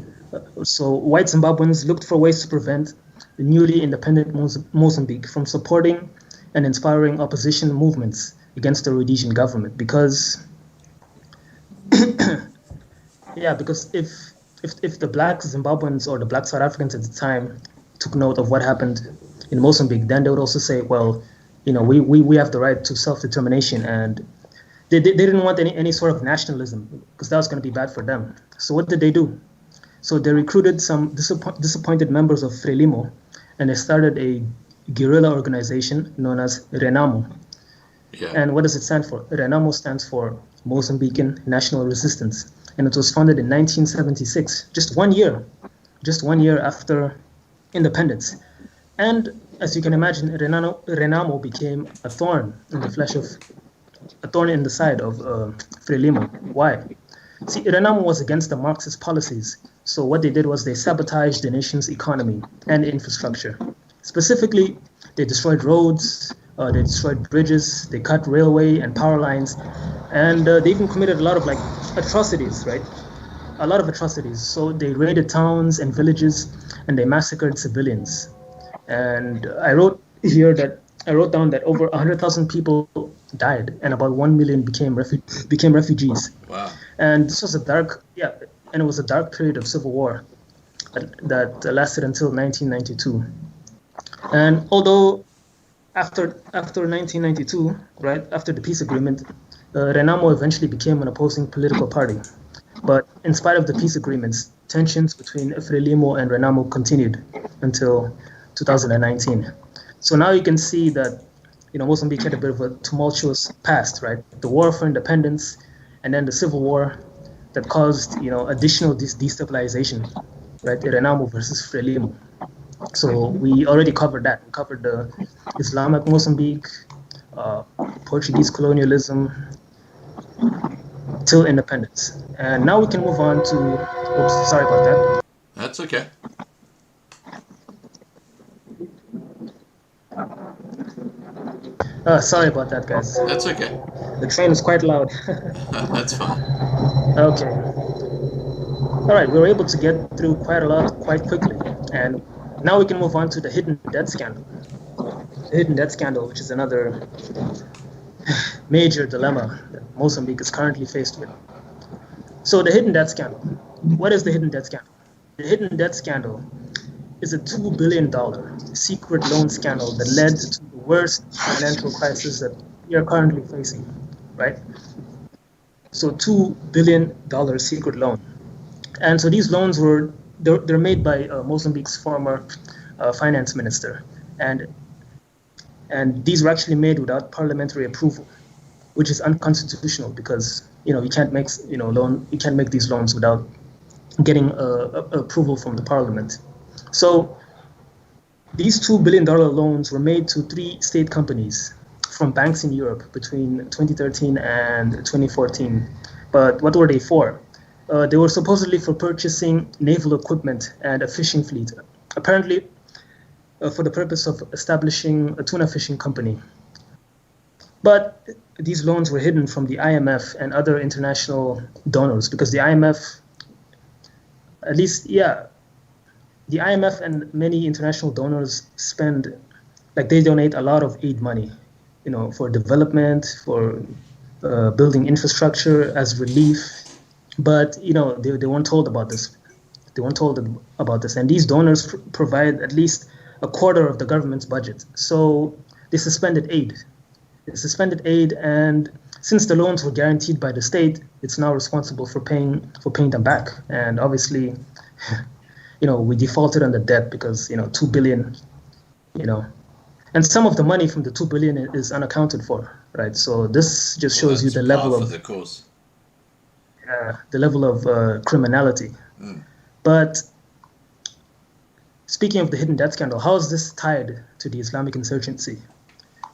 So white Zimbabweans looked for ways to prevent the newly independent Mozambique from supporting and inspiring opposition movements against the Rhodesian government because if the black Zimbabweans or the black South Africans at the time took note of what happened in Mozambique, then they would also say, well, we have the right to self-determination, and they didn't want any sort of nationalism because that was going to be bad for them. So what did they do? So they recruited some disappointed members of Frelimo, and they started a guerrilla organization known as Renamo. And what does it stand for? Renamo stands for Mozambican National Resistance, and it was founded in 1976, just one year after independence. And as you can imagine, Renamo became a thorn in the side of Frelimo. Why? See, Renamo was against the Marxist policies. So what they did was they sabotaged the nation's economy and infrastructure. Specifically, they destroyed roads, they destroyed bridges, they cut railway and power lines, and they even committed a lot of atrocities, right? A lot of atrocities. So they raided towns and villages, and they massacred civilians. And I wrote down that over 100,000 people died, and about 1 million became refugees. Wow! And this was a dark period of civil war that lasted until 1992. And although after 1992, right after the peace agreement, Renamo eventually became an opposing political party. But in spite of the peace agreements, tensions between Frelimo and Renamo continued until 2019. So now you can see that Mozambique had a bit of a tumultuous past, right? The war for independence, and then the civil war that caused additional destabilization, right? Renamo versus Frelimo. So we already covered that. We covered the Islamic Mozambique, Portuguese colonialism, till independence. And now we can move on to, oops, sorry about that. That's okay. Sorry about that, guys. That's okay. The train is quite loud. That's fine. Okay. All right, we were able to get through quite a lot quite quickly. And now we can move on to the hidden debt scandal. The hidden debt scandal, which is another major dilemma that Mozambique is currently faced with. So the hidden debt scandal. What is the hidden debt scandal? The hidden debt scandal is a $2 billion secret loan scandal that led to the worst financial crisis that we are currently facing, right? So $2 billion secret loan. And so these loans they're made by Mozambique's former finance minister. And these were actually made without parliamentary approval, which is unconstitutional because you can't make these loans without getting approval from the parliament. So these $2 billion loans were made to 3 state companies from banks in Europe between 2013 and 2014. But what were they for? They were supposedly for purchasing naval equipment and a fishing fleet, apparently for the purpose of establishing a tuna fishing company. But these loans were hidden from the IMF and other international donors because the IMF, the IMF and many international donors they donate a lot of aid money, for development, for building infrastructure as relief. But, they weren't told about this. They weren't told about this. And these donors provide at least a quarter of the government's budget. So they suspended aid. And since the loans were guaranteed by the state, it's now responsible for paying them back. And obviously, we defaulted on the debt because 2 billion, and some of the money from the 2 billion is unaccounted for, right? So this just shows you that's the par level for of the course. criminality. But speaking of the hidden debt scandal, how is this tied to the Islamic insurgency?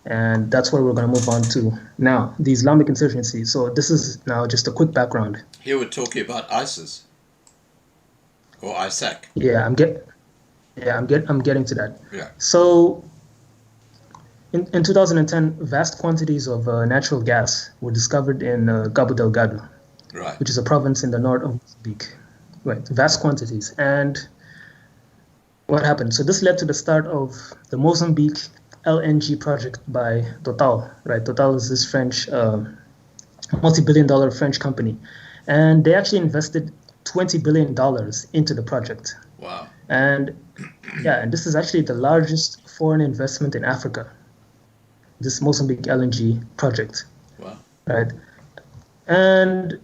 And that's where we're going to move on to now, the Islamic insurgency. So this is now just a quick background. Here we're talking about ISIS or ISAC. Yeah, I'm getting to that. Yeah. So in 2010, vast quantities of natural gas were discovered in Cabo Delgado, Right. which is a province in the north of Mozambique. Right, vast quantities. And what happened? So this led to the start of the Mozambique LNG project by Total. Right, Total is this French multi-billion-dollar French company, and they actually invested $20 billion into the project. Wow. And and this is actually the largest foreign investment in Africa, this Mozambique LNG project. Wow. Right. And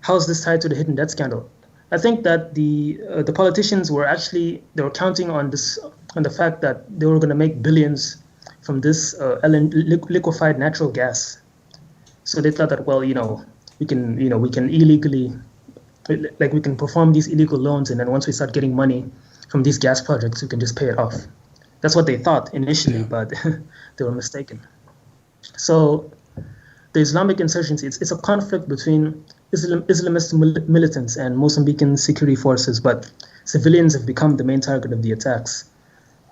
how's this tied to the hidden debt scandal? I think that the politicians were counting on the fact that they were going to make billions from this liquefied natural gas. So they thought that, well, we can illegally, we can perform these illegal loans, and then once we start getting money from these gas projects, we can just pay it off. That's what they thought initially, but they were mistaken. So the Islamic insurgency, it's a conflict between Islamist militants and Mozambican security forces, but civilians have become the main target of the attacks.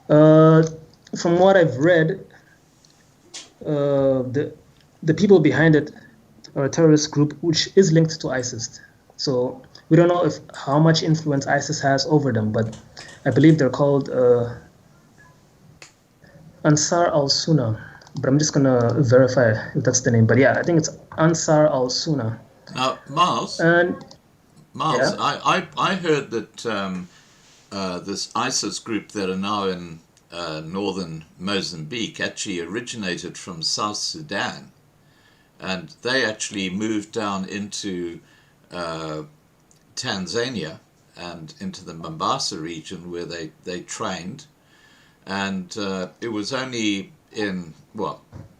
From what I've read, the people behind it are a terrorist group which is linked to ISIS. So we don't know how much influence ISIS has over them, but I believe they're called Ansar al-Sunnah. But I'm just going to verify if that's the name. But yeah, I think it's Ansar al-Sunnah. Now, Miles, I heard that this ISIS group that are now in northern Mozambique actually originated from South Sudan. And they actually moved down into Tanzania and into the Mombasa region where they trained. And it was only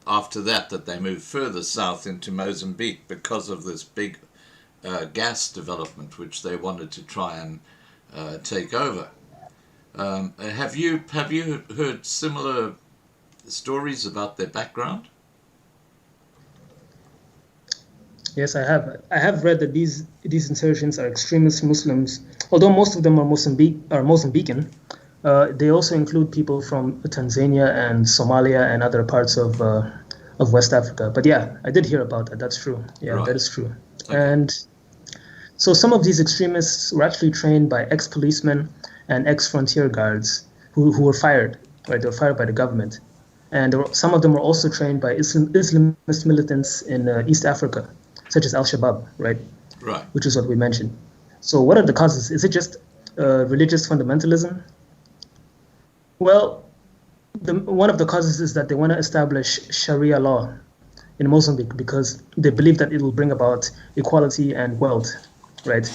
after that they moved further south into Mozambique because of this big gas development which they wanted to try and take over. Have you heard similar stories about their background? Yes, I have. I have read that these insurgents are extremist Muslims. Although most of them are Mozambican, they also include people from Tanzania and Somalia and other parts of West Africa. But yeah, I did hear about that. That's true. Yeah, right. That is true. Okay. And so some of these extremists were actually trained by ex-policemen and ex-frontier guards who were fired. Right, they were fired by the government. And some of them were also trained by Islamist militants in East Africa, such as Al-Shabaab, right? Right. Which is what we mentioned. So what are the causes? Is it just religious fundamentalism? Well, one of the causes is that they want to establish Sharia law in Mozambique because they believe that it will bring about equality and wealth, right?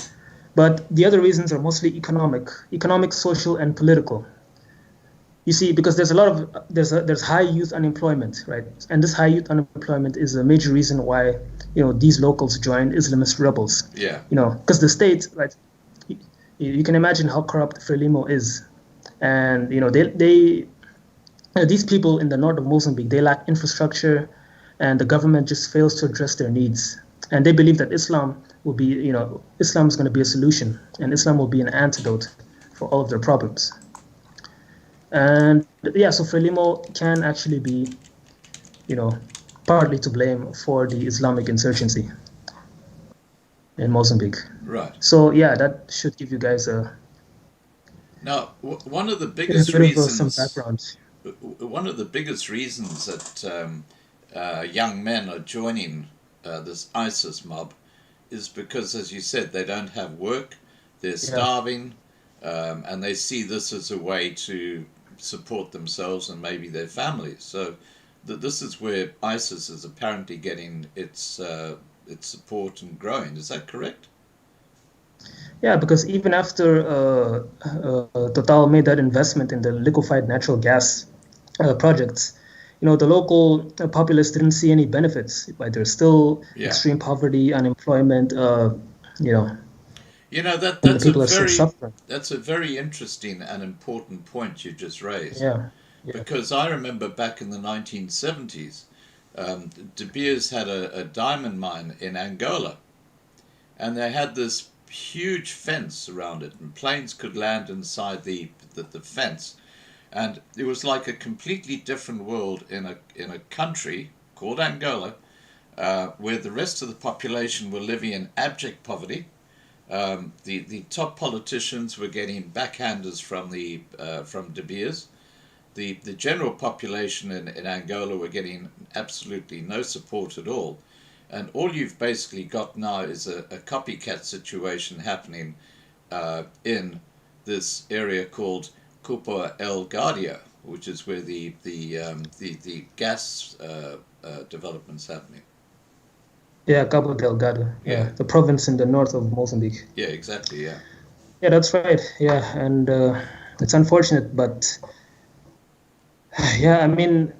But the other reasons are mostly economic, social, and political. You see, because there's high youth unemployment, right? And this high youth unemployment is a major reason why these locals join Islamist rebels. Yeah. Because the state, right? You can imagine how corrupt Frelimo is, and these people in the north of Mozambique, they lack infrastructure, and the government just fails to address their needs. And they believe that Islam will be, Islam is going to be a solution, and Islam will be an antidote for all of their problems. And yeah, so Frelimo can actually be, partly to blame for the Islamic insurgency in Mozambique. Right. So yeah, that should give you guys a. Now, one of the biggest reasons. Some background. One of the biggest reasons that young men are joining this ISIS mob is because, as you said, they don't have work, they're starving, and they see this as a way to support themselves and maybe their families. So this is where ISIS is apparently getting its support and growing. Is that correct? Yeah, because even after Total made that investment in the liquefied natural gas projects, the local populace didn't see any benefits. Right? There's still Yeah. extreme poverty, unemployment, you know, That and the people are still suffering. that's a very interesting and important point you just raised, Yeah, yeah, because I remember back in the 1970s, De Beers had a diamond mine in Angola, and they had this huge fence around it, and planes could land inside the fence, and it was like a completely different world in a country called Angola, where the rest of the population were living in abject poverty. The top politicians were getting backhanders from De Beers. The general population in Angola were getting absolutely no support at all. And all you've basically got now is a copycat situation happening in this area called Cupo El Guardia, which is where the gas development's happening. yeah. Cabo Delgado, Yeah. the province in the north of Mozambique. Yeah, exactly. Yeah. Yeah, that's right. Yeah, and it's unfortunate, but yeah, I mean,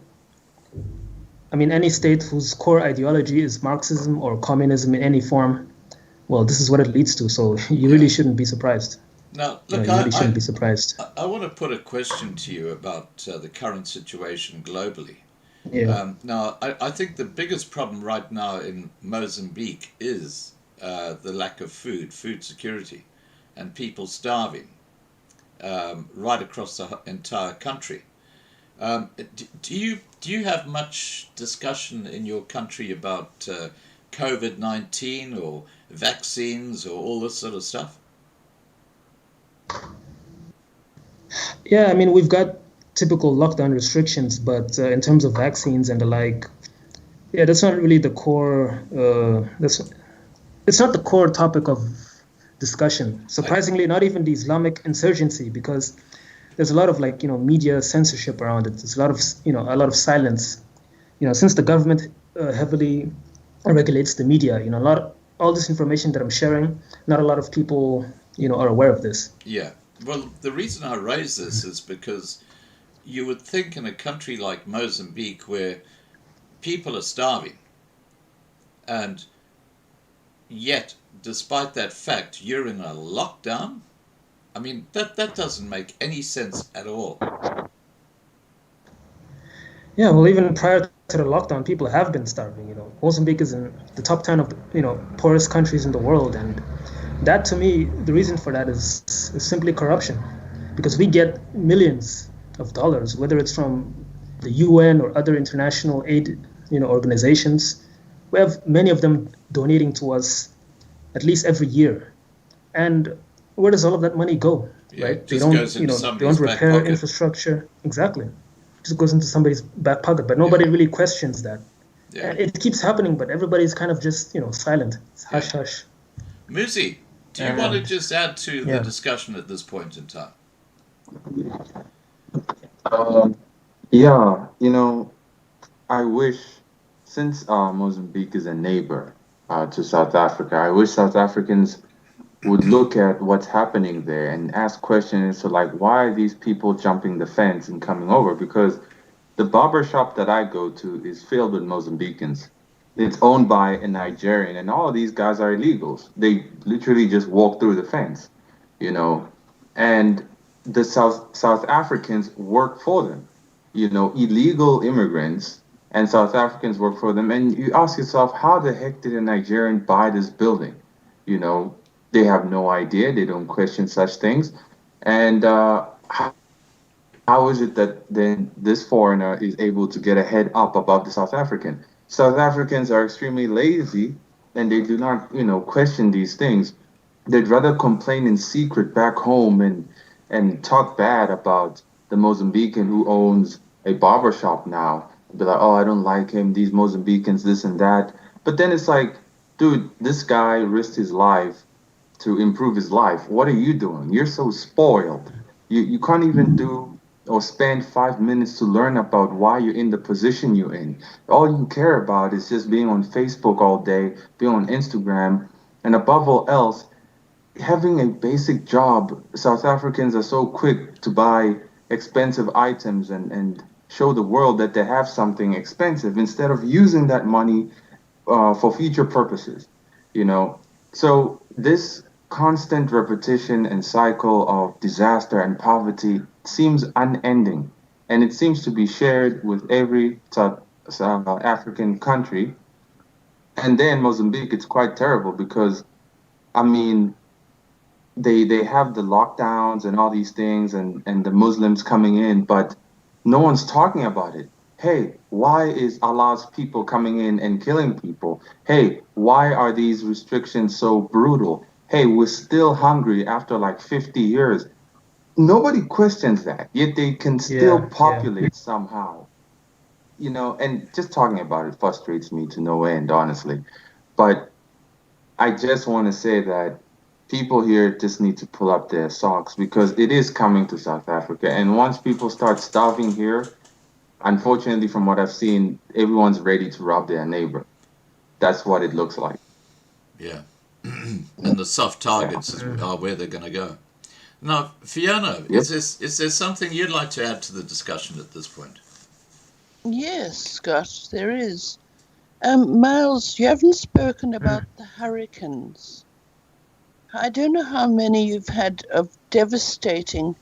any state whose core ideology is Marxism or communism in any form, well, this is what it leads to. So you really shouldn't be surprised. Now, look, You really shouldn't be surprised. I want to put a question to you about the current situation globally. Yeah. Now, I think the biggest problem right now in Mozambique is the lack of food security, and people starving right across the entire country. Do you have much discussion in your country about COVID-19 or vaccines or all this sort of stuff? Yeah, I mean, we've got typical lockdown restrictions, but in terms of vaccines and the like, yeah, that's not really the core. It's not the core topic of discussion. Surprisingly, not even the Islamic insurgency, because there's a lot of media censorship around it. There's a lot of silence. Since the government heavily regulates the media, all this information that I'm sharing, not a lot of people, are aware of this. Yeah. Well, the reason I raise this is because you would think in a country like Mozambique where people are starving, and yet, despite that fact, you're in a lockdown. I mean, that doesn't make any sense at all. Yeah, well, even prior to the lockdown, people have been starving. Mozambique is in the top 10 of the, poorest countries in the world, and that, to me, the reason for that is simply corruption, because we get millions of dollars, whether it's from the UN or other international aid, organizations. We have many of them donating to us at least every year, and where does all of that money go? Yeah, right? It just goes into They don't repair back infrastructure. Exactly, it just goes into somebody's back pocket, but nobody really questions that. Yeah. And it keeps happening, but everybody's kind of just silent. It's hush hush. Muzi, do you want to just add to the discussion at this point in time? Yeah, I wish, since Mozambique is a neighbor to South Africa, I wish South Africans would look at what's happening there and ask questions. So, like, why are these people jumping the fence and coming over? Because the barber shop that I go to is filled with Mozambicans. It's owned by a Nigerian, and all of these guys are illegals. They literally just walk through the fence, and the South Africans work for them, illegal immigrants, and South Africans work for them. And you ask yourself, how the heck did a Nigerian buy this building? They have no idea. They don't question such things. And how is it that then this foreigner is able to get a head up above the South African? South Africans are extremely lazy, and they do not, question these things. They'd rather complain in secret back home and talk bad about the Mozambican who owns a barber shop now. Be like, oh, I don't like him, these Mozambicans, this and that. But then it's like, dude, this guy risked his life to improve his life. What are you doing? You're so spoiled. You can't even do or spend 5 minutes to learn about why you're in the position you're in. All you care about is just being on Facebook all day, being on Instagram, and above all else, having a basic job, South Africans are so quick to buy expensive items and show the world that they have something expensive instead of using that money for future purposes, you know. So this constant repetition and cycle of disaster and poverty seems unending, and it seems to be shared with every South African country. And then Mozambique, it's quite terrible because, I mean, they have the lockdowns and all these things and the Muslims coming in, but no one's talking about it. Hey, why is Allah's people coming in and killing people? Hey, why are these restrictions so brutal? Hey, we're still hungry after like 50 years. Nobody questions that, yet they can still Yeah, yeah. populate somehow. You know, and just talking about it frustrates me to no end, honestly. But I just want to say that people here just need to pull up their socks because it is coming to South Africa. And once people start starving here, unfortunately, from what I've seen, everyone's ready to rob their neighbor. That's what it looks like. Yeah. And the soft targets are where they're going to go. Now, Fiona, Yep. is there something you'd like to add to the discussion at this point? Yes, Scott, there is. Miles, you haven't spoken about the hurricanes. I don't know how many you've had of devastating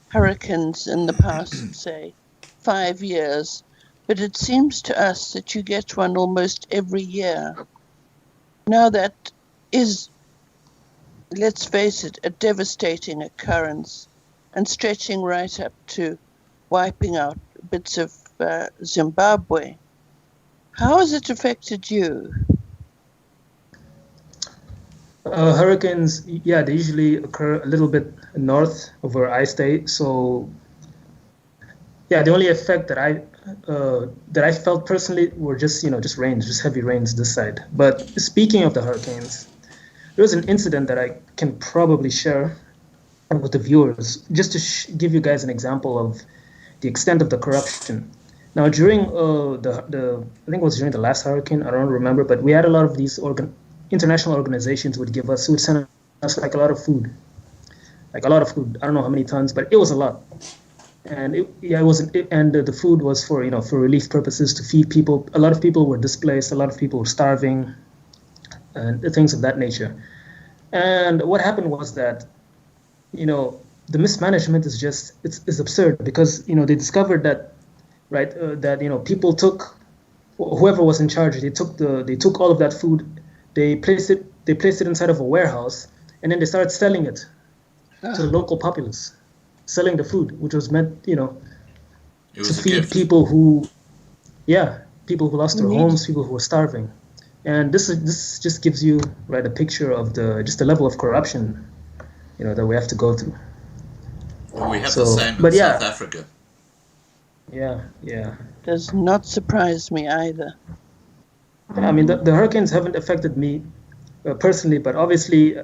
hurricanes in the past, say, 5 years, but it seems to us that you get one almost every year. Now that is, let's face it, a devastating occurrence and stretching right up to wiping out bits of Zimbabwe. How has it affected you? Hurricanes, yeah, they usually occur a little bit north of where I stay. So, yeah, the only effect that I felt personally were just just rains, just heavy rains this side. But speaking of the hurricanes, there was an incident that I can probably share with the viewers, just to give you guys an example of the extent of the corruption. Now, during the I think it was during the last hurricane, I don't remember, but we had a lot of these international organizations would send us like a lot of food. Like a lot of food. I don't know how many tons, but it was a lot. And the food was for for relief purposes, to feed people. A lot of people were displaced, a lot of people were starving, and things of that nature. And what happened was that, the mismanagement is just it's absurd, because they discovered that, right, that people took, whoever was in charge, they took all of that food, they placed it inside of a warehouse, and then they started selling it to the local populace, selling the food, which was meant It to was a feed gift. people who lost their homes, people who were starving. And this just gives you, right, a picture of the level of corruption that we have to go through. And we have So, the same in but yeah. South Africa. Yeah. Does not surprise me either. I mean, the hurricanes haven't affected me personally, but obviously,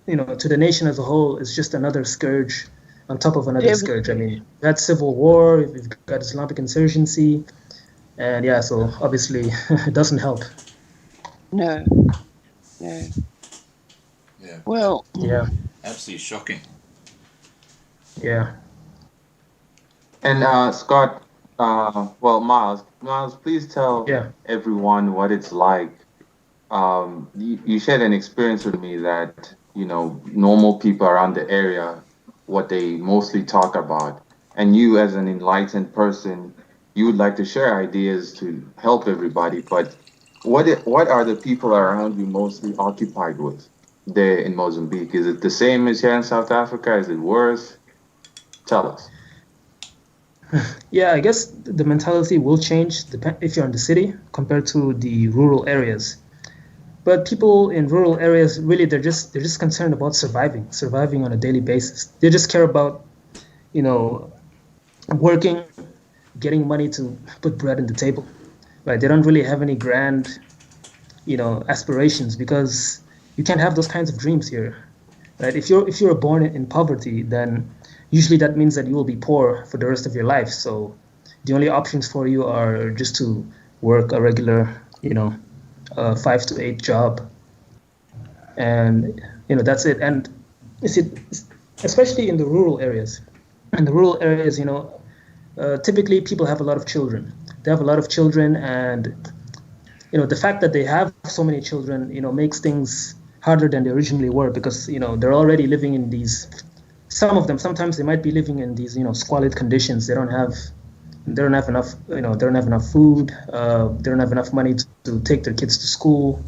to the nation as a whole, it's just another scourge on top of another scourge. I mean, we've had civil war, we've got Islamic insurgency, and yeah, so obviously it doesn't help. No. Yeah. Well, Yeah, Absolutely shocking. yeah. And Scott, Miles, please tell Yeah. everyone what it's like. You shared an experience with me that, normal people around the area, what they mostly talk about. And you, as an enlightened person, you would like to share ideas to help everybody. But what are the people around you mostly occupied with there in Mozambique? Is it the same as here in South Africa? Is it worse? Tell us. Yeah, I guess the mentality will change if you're in the city compared to the rural areas. But people in rural areas, really, they're just concerned about surviving on a daily basis. They just care about, working, getting money to put bread on the table. Right? They don't really have any grand, aspirations, because you can't have those kinds of dreams here. Right? If you're born in poverty, then usually that means that you will be poor for the rest of your life. So the only options for you are just to work a regular, 5 to 8 job, and that's it. And you see, especially in the rural areas. In the rural areas, typically people have a lot of children. They have a lot of children, and the fact that they have so many children, makes things harder than they originally were, because they're already living in these. Some of them, sometimes they might be living in these squalid conditions. They don't have enough they don't have enough food. They don't have enough money to take their kids to school.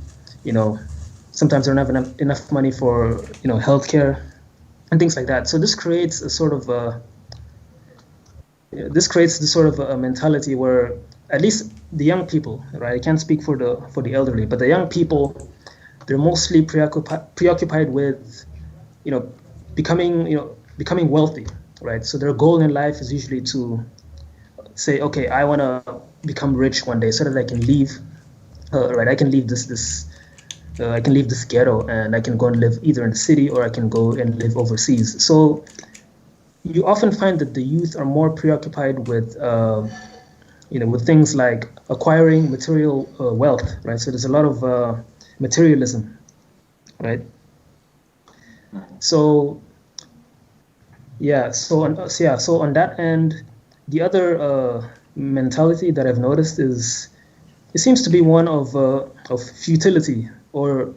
Sometimes they don't have enough money for healthcare and things like that. So this creates a sort of a mentality where at least the young people, right? I can't speak for the elderly, but the young people, they're mostly preoccupied with becoming wealthy, right? So their goal in life is usually to say, okay, I want to become rich one day so that I can leave, right? I can leave I can leave this ghetto and I can go and live either in the city or I can go and live overseas. So you often find that the youth are more preoccupied with, with things like acquiring material wealth, right? So there's a lot of materialism, right? So on that end, the other mentality that I've noticed is it seems to be one of futility, or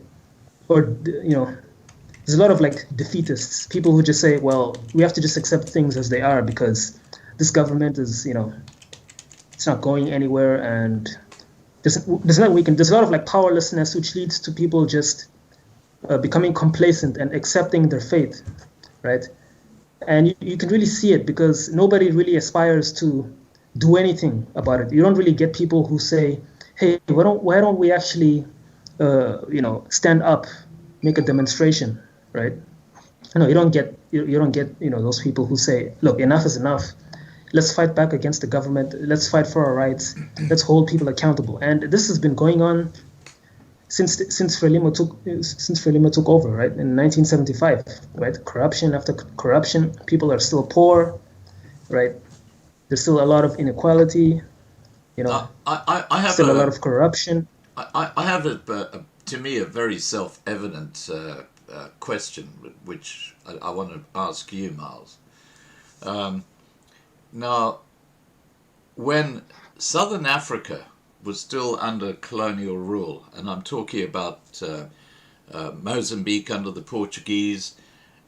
there's a lot of like defeatists, people who just say, well, we have to just accept things as they are because this government is it's not going anywhere, and there's a lot of like powerlessness, which leads to people just becoming complacent and accepting their fate, right? And you can really see it because nobody really aspires to do anything about it. You don't really get people who say, hey, why don't we actually stand up, make a demonstration, right? No, you don't get those people who say, look, enough is enough. Let's fight back against the government. Let's fight for our rights. Let's hold people accountable. And this has been going on since Frelimo took over, right, in 1975, right? Corruption after corruption, people are still poor, right? There's still a lot of inequality, I have still a lot of corruption. I have to me a very self-evident question, which I want to ask you, Miles. Now, when Southern Africa was still under colonial rule, and I'm talking about Mozambique under the Portuguese,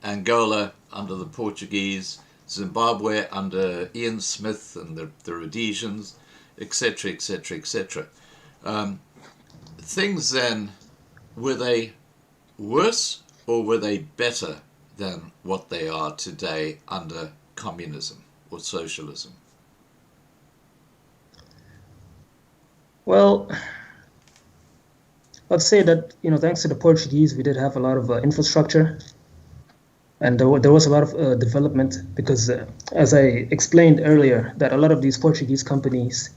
Angola under the Portuguese, Zimbabwe under Ian Smith and the Rhodesians, etc., etc., etc. Things then, were they worse or were they better than what they are today under communism or socialism? Well, I'd say that, thanks to the Portuguese, we did have a lot of infrastructure, and there was a lot of development because, as I explained earlier, that a lot of these Portuguese companies,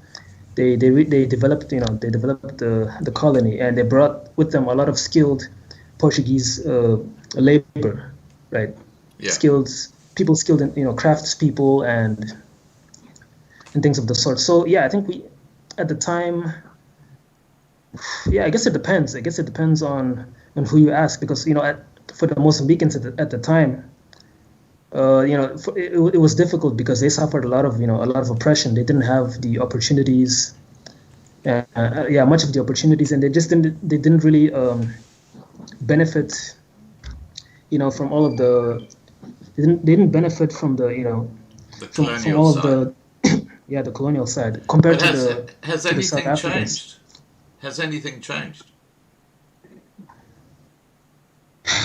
they developed the colony, and they brought with them a lot of skilled Portuguese labor, right? Yeah. People skilled in crafts people and things of the sort. So yeah, I think we at the time, I guess it depends. I guess it depends on who you ask, because for the Mozambicans at the time, it was difficult because they suffered a lot of oppression. They didn't have the opportunities, much of the opportunities, and they didn't really benefit, from all of the. They didn't benefit from the from all of the the colonial side compared to the has to the South anything Africans. changed? Has anything changed?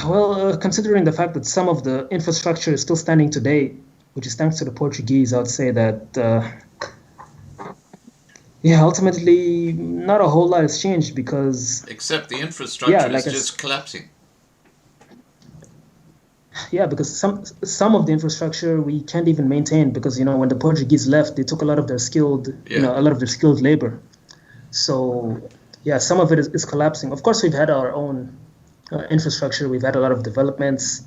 Well, considering the fact that some of the infrastructure is still standing today, which is thanks to the Portuguese, I would say that ultimately not a whole lot has changed because Except the infrastructure like is just collapsing. because some of the infrastructure we can't even maintain because when the Portuguese left, they took a lot of their skilled labor. So some of it is collapsing. Of course, we've had our own infrastructure. We've had a lot of developments.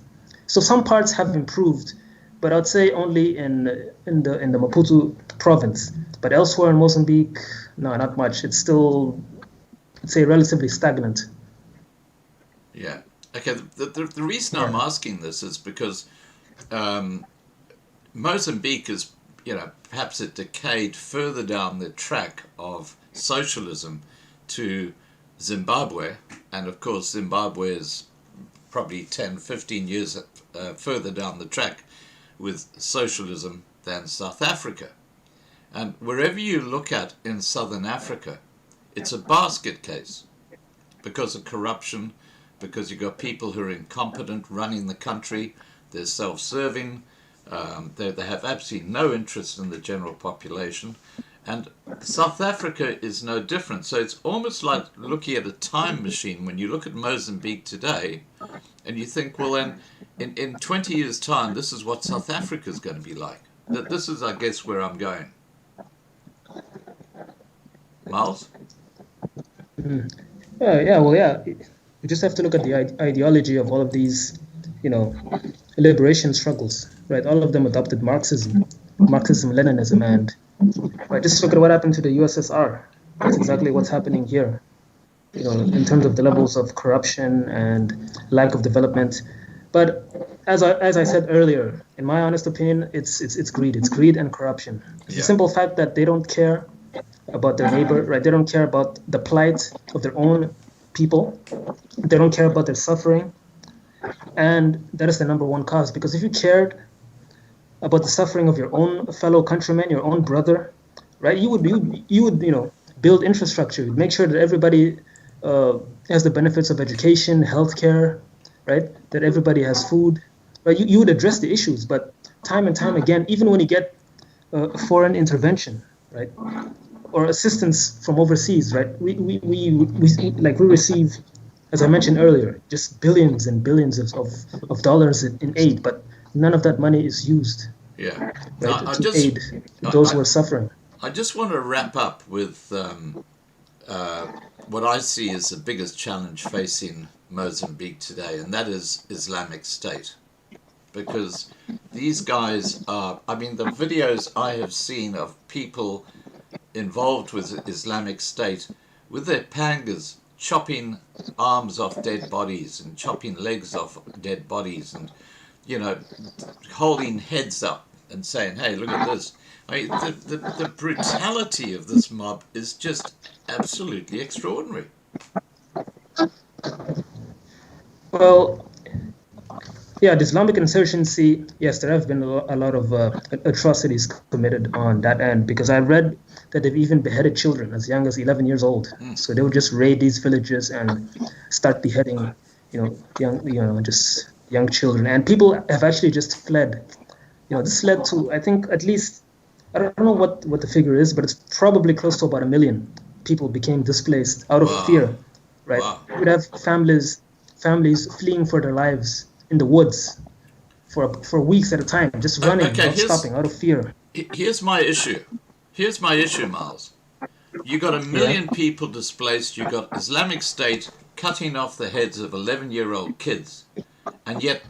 So some parts have improved, but I'd say only in the Maputo province. But elsewhere in Mozambique, no, not much. It's still, I'd say, relatively stagnant. Yeah. Okay, the reason I'm asking this is because Mozambique is, perhaps it decayed further down the track of socialism to Zimbabwe, and of course Zimbabwe is probably 10, 15 years further down the track with socialism than South Africa. And wherever you look at in Southern Africa, it's a basket case because of corruption, because you've got people who are incompetent running the country, they're self-serving, they have absolutely no interest in the general population. And South Africa is no different. So it's almost like looking at a time machine when you look at Mozambique today and you think, well, then in 20 years' time, this is what South Africa is going to be like. This is, I guess, where I'm going. Miles? You just have to look at the ideology of all of these, liberation struggles, right? All of them adopted Marxism, Leninism, and right, just look at what happened to the USSR. That's exactly what's happening here, in terms of the levels of corruption and lack of development. But as I said earlier, in my honest opinion, it's greed. It's greed and corruption. It's the simple fact that they don't care about their neighbor, right? They don't care about the plight of their own people. They don't care about their suffering. And that is the number one cause. Because if you cared about the suffering of your own fellow countrymen, your own brother, right, you would build infrastructure. You'd make sure that everybody has the benefits of education, healthcare, right? That everybody has food, right? You would address the issues. But time and time again, even when you get foreign intervention, right, or assistance from overseas, right, we receive, as I mentioned earlier, just billions and billions of dollars in aid, but none of that money is used, right, to aid those who are suffering. I just want to wrap up with what I see as the biggest challenge facing Mozambique today, and that is Islamic State. Because these guys are, the videos I have seen of people involved with Islamic State with their pangas chopping arms off dead bodies and chopping legs off dead bodies and, holding heads up and saying, hey, look at this. The brutality of this mob is just absolutely extraordinary. Well, the Islamic insurgency, yes, there have been a lot of atrocities committed on that end, because I read that they've even beheaded children as young as 11 years old. So they would just raid these villages and start beheading, young children. And people have actually just fled. This led to, I think, at least, I don't know what the figure is, but it's probably close to about 1 million people became displaced out of fear, right? Wow. You would have families fleeing for their lives in the woods for weeks at a time, just running, not stopping, out of fear. Here's my issue, Miles. You got 1 million people displaced. You got Islamic State cutting off the heads of 11-year-old kids, and yet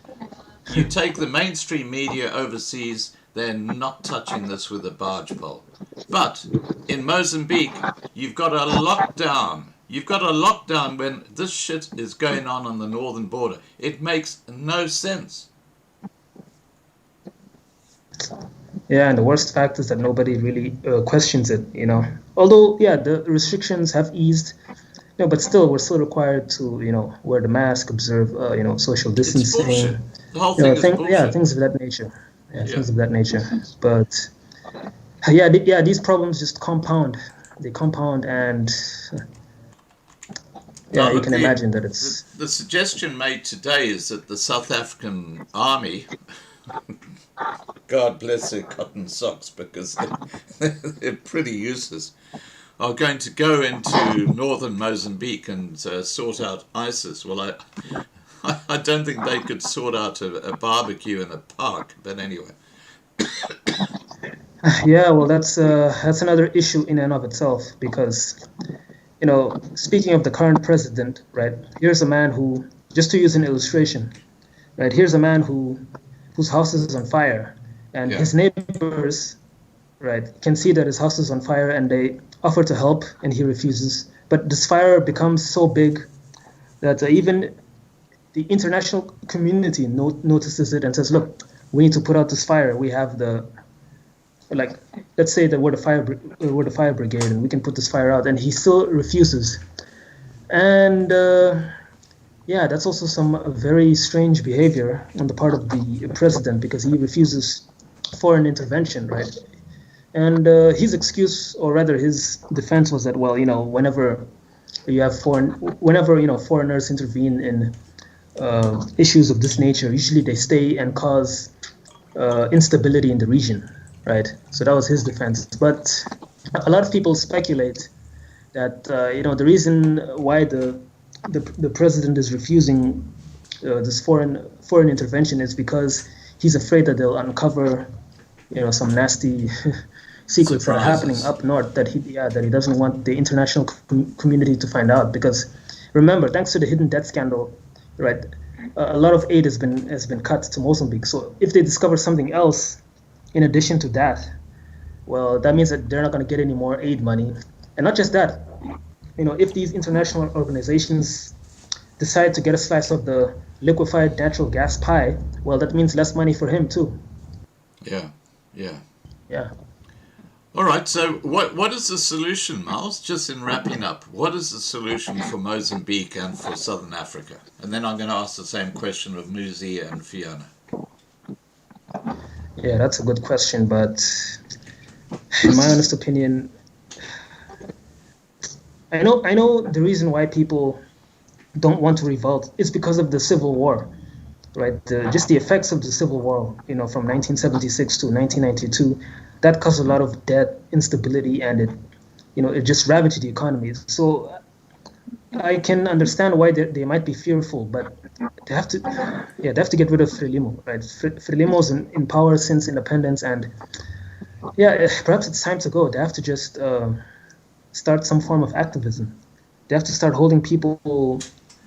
you take the mainstream media overseas, they're not touching this with a barge pole. But in Mozambique, you've got a lockdown. You've got a lockdown when this shit is going on the northern border. It makes no sense. Yeah, and the worst fact is that nobody really questions it, Although, the restrictions have eased, but still, we're still required to, wear the mask, observe, social distancing. It's bullshit. The whole thing is bullshit. Yeah, things of that nature. Things of that nature. But, these problems just compound. They compound, and... you can imagine that it's... The suggestion made today is that the South African army, God bless their cotton socks because they're pretty useless, are going to go into northern Mozambique and sort out ISIS. Well, I don't think they could sort out a barbecue in a park, but anyway. Well, that's another issue in and of itself, because... speaking of the current president, right, here's a man who, just to use an illustration, right, here's a man whose house is on fire, and his neighbors, right, can see that his house is on fire, and they offer to help, and he refuses. But this fire becomes so big that even the international community notices it and says, look, we need to put out this fire. We have like, let's say that we're the fire brigade and we can put this fire out, and he still refuses. And yeah, that's also some very strange behavior on the part of the president, because he refuses foreign intervention, right? And his excuse, or rather his defense, was that, well, whenever foreigners intervene in issues of this nature, usually they stay and cause instability in the region, right? So that was his defense. But a lot of people speculate that the reason why the president is refusing this foreign intervention is because he's afraid that they'll uncover some nasty secrets that are happening up north that he doesn't want the international community to find out. Because remember, thanks to the hidden debt scandal, right, a lot of aid has been cut to Mozambique. So if they discover something else in addition to that, well, that means that they're not going to get any more aid money. And not just that, if these international organizations decide to get a slice of the liquefied natural gas pie, well, that means less money for him too. Yeah. All right, so what is the solution, Miles? Just in wrapping up, what is the solution for Mozambique and for Southern Africa? And then I'm going to ask the same question of Muzi and Fiona. Yeah, that's a good question, but in my honest opinion, I know the reason why people don't want to revolt is because of the civil war, right? Just the effects of the civil war, from 1976 to 1992, that caused a lot of debt, instability, and it just ravaged the economy. So I can understand why they might be fearful, but they have to get rid of Frelimo, right? Frelimo's in power since independence, and perhaps it's time to go. They have to just start some form of activism. They have to start holding people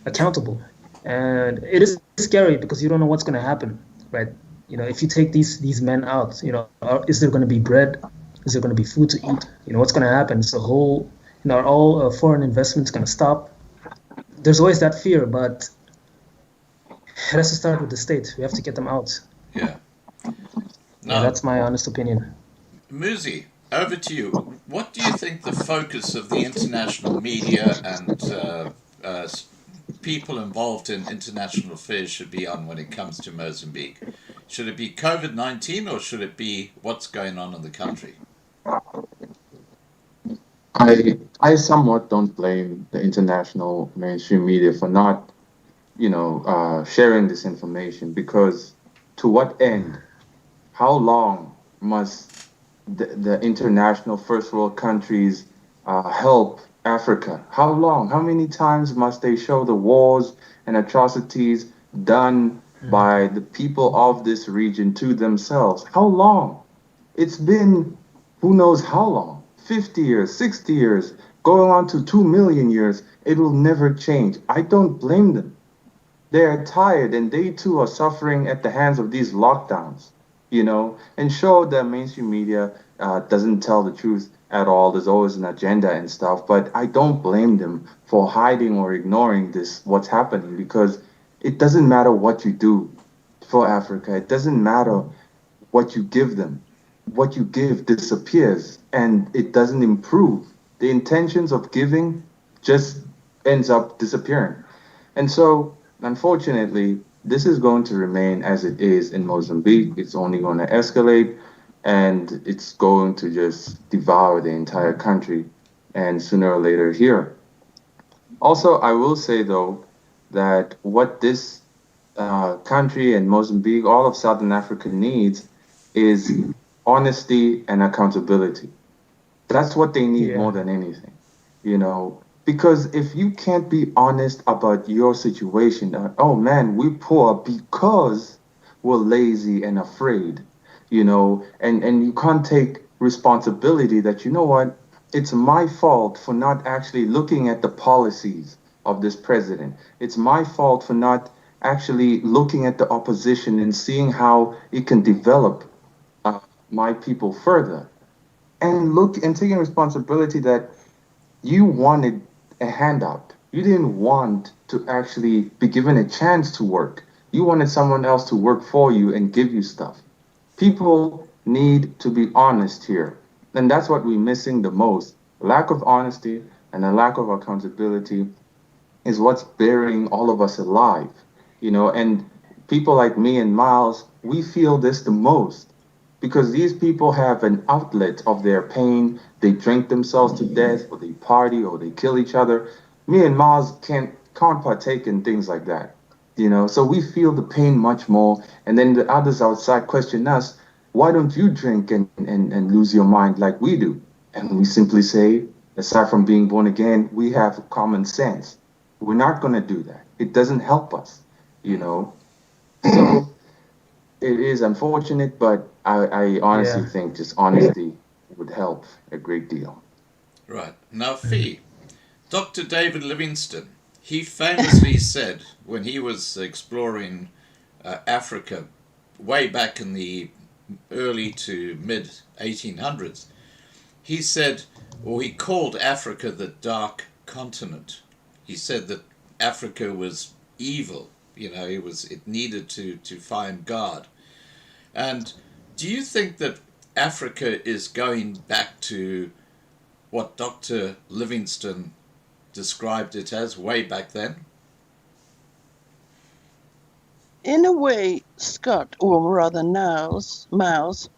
accountable. And it is scary because you don't know what's going to happen, right? If you take these men out, is there going to be bread? Is there going to be food to eat? What's going to happen? Is the whole, are all foreign investments going to stop? There's always that fear, but it has to start with the state. We have to get them out. Yeah. Now, that's my honest opinion. Muzi, over to you. What do you think the focus of the international media and people involved in international affairs should be on when it comes to Mozambique? Should it be COVID-19 or should it be what's going on in the country? I somewhat don't blame the international mainstream media for not, sharing this information, because to what end? How long must the international first world countries help Africa? How long? How many times must they show the wars and atrocities done by the people of this region to themselves? How long? It's been who knows how long, 50 years, 60 years, going on to 2 million years. It will never change. I don't blame them. They are tired, and they too are suffering at the hands of these lockdowns, and sure, the mainstream media doesn't tell the truth at all. There's always an agenda and stuff, but I don't blame them for hiding or ignoring what's happening, because it doesn't matter what you do for Africa. It doesn't matter what you give them. What you give disappears, and it doesn't improve. The intentions of giving just ends up disappearing. And so, unfortunately, this is going to remain as it is in Mozambique. It's only going to escalate, and it's going to just devour the entire country, and sooner or later here. Also, I will say, though, that what this country and Mozambique, all of Southern Africa needs is honesty and accountability. That's what they need more than anything, because if you can't be honest about your situation, oh man, we're poor because we're lazy and afraid, and you can't take responsibility that, what, it's my fault for not actually looking at the policies of this president. It's my fault for not actually looking at the opposition and seeing how it can develop my people further, and taking responsibility that you wanted a handout. You didn't want to actually be given a chance to work. You wanted someone else to work for you and give you stuff. People need to be honest here. And that's what we're missing the most. Lack of honesty and a lack of accountability is what's burying all of us alive. And people like me and Miles, we feel this the most because these people have an outlet of their pain. They drink themselves to death, or they party, or they kill each other. Me and Miles can't partake in things like that. So we feel the pain much more. And then the others outside question us, why don't you drink and lose your mind like we do? And we simply say, aside from being born again, we have common sense. We're not going to do that. It doesn't help us, you know. So it is unfortunate, but I honestly Yeah. think just honesty would help a great deal. Right. Now, Fee, Dr. David Livingstone, he famously said when he was exploring Africa way back in the early to mid 1800s, he said, or he called Africa the dark continent. He said that Africa was evil. It needed to find God. And do you think that Africa is going back to what Dr. Livingstone described it as way back then? In a way, Scott, or rather Miles,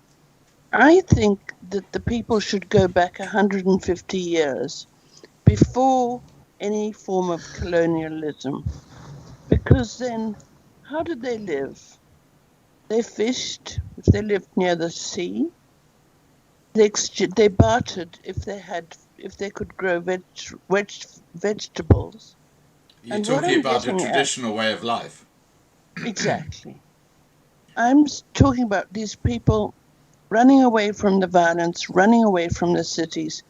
I think that the people should go back 150 years before any form of colonialism. Because then, how did they live? They fished if they lived near the sea. They bartered if they could grow vegetables. You're And what talking I'm about a getting at, traditional way of life. exactly, I'm talking about these people running away from the violence, running away from the cities,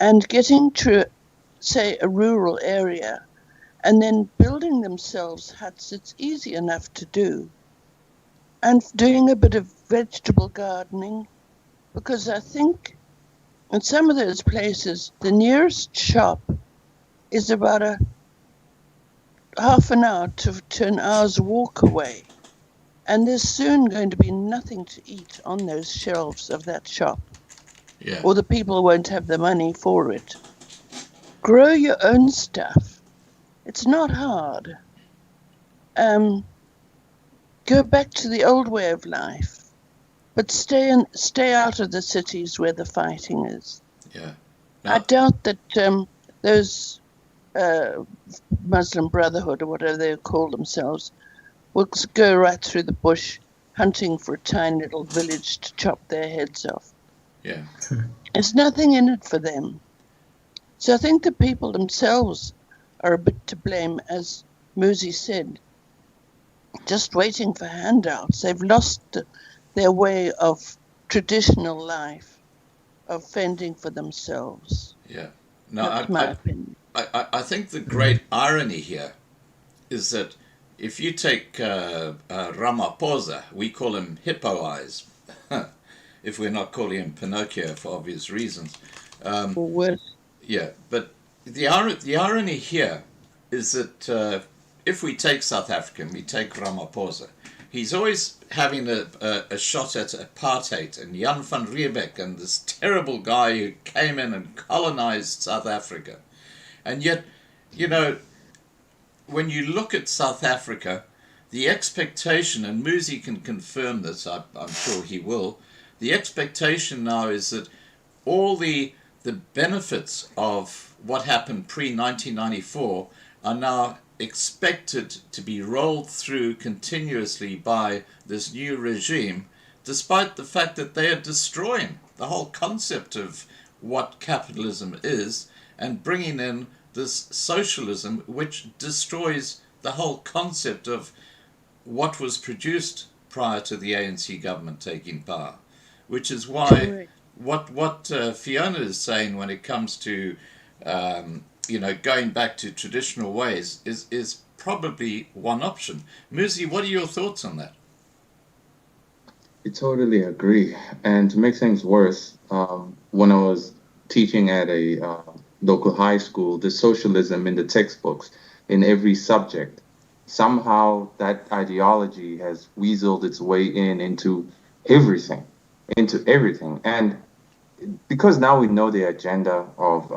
and getting to, say, a rural area, and then building themselves huts. It's easy enough to do. And doing a bit of vegetable gardening, because I think in some of those places, the nearest shop is about a half an hour to an hour's walk away. And there's soon going to be nothing to eat on those shelves of that shop, Yeah. or the people won't have the money for it. Grow your own stuff. It's not hard. Go back to the old way of life, but stay out of the cities where the fighting is. Yeah. I Now, doubt that those Muslim Brotherhood or whatever they call themselves will go right through the bush hunting for a tiny little village to chop their heads off. yeah. There's nothing in it for them. So I think the people themselves are a bit to blame, as Muzi said, just waiting for handouts. They've lost their way of traditional life, of fending for themselves. Yeah. That's my opinion. I think the great irony here is that if you take Ramaphosa, we call him Hippo Eyes, if we're not calling him Pinocchio for obvious reasons. Or worse. Yeah, but the irony here is that if we take South Africa and we take Ramaphosa, he's always having a shot at apartheid and Jan van Riebeeck and this terrible guy who came in and colonized South Africa. And yet, when you look at South Africa, the expectation, and Muzi can confirm this, I'm sure he will, the expectation now is that all the benefits of what happened pre-1994 are now expected to be rolled through continuously by this new regime, despite the fact that they are destroying the whole concept of what capitalism is and bringing in this socialism which destroys the whole concept of what was produced prior to the ANC government taking power, which is why what Fiona is saying when it comes to going back to traditional ways is probably one option. Muzi, what are your thoughts on that? I totally agree. And to make things worse, when I was teaching at a local high school, the socialism in the textbooks, in every subject. Somehow that ideology has weaseled its way into everything, into everything. And because now we know the agenda of,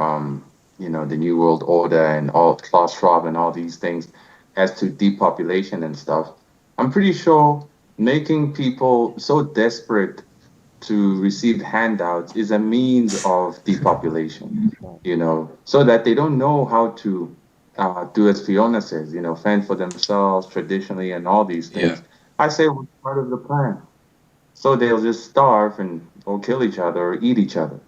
the New World Order and all Klaus Schwab and all these things as to depopulation and stuff, I'm pretty sure making people so desperate to receive handouts is a means of depopulation, so that they don't know how to do as Fiona says, fend for themselves traditionally and all these things. Yeah. I say it was part of the plan. So they'll just starve or kill each other or eat each other.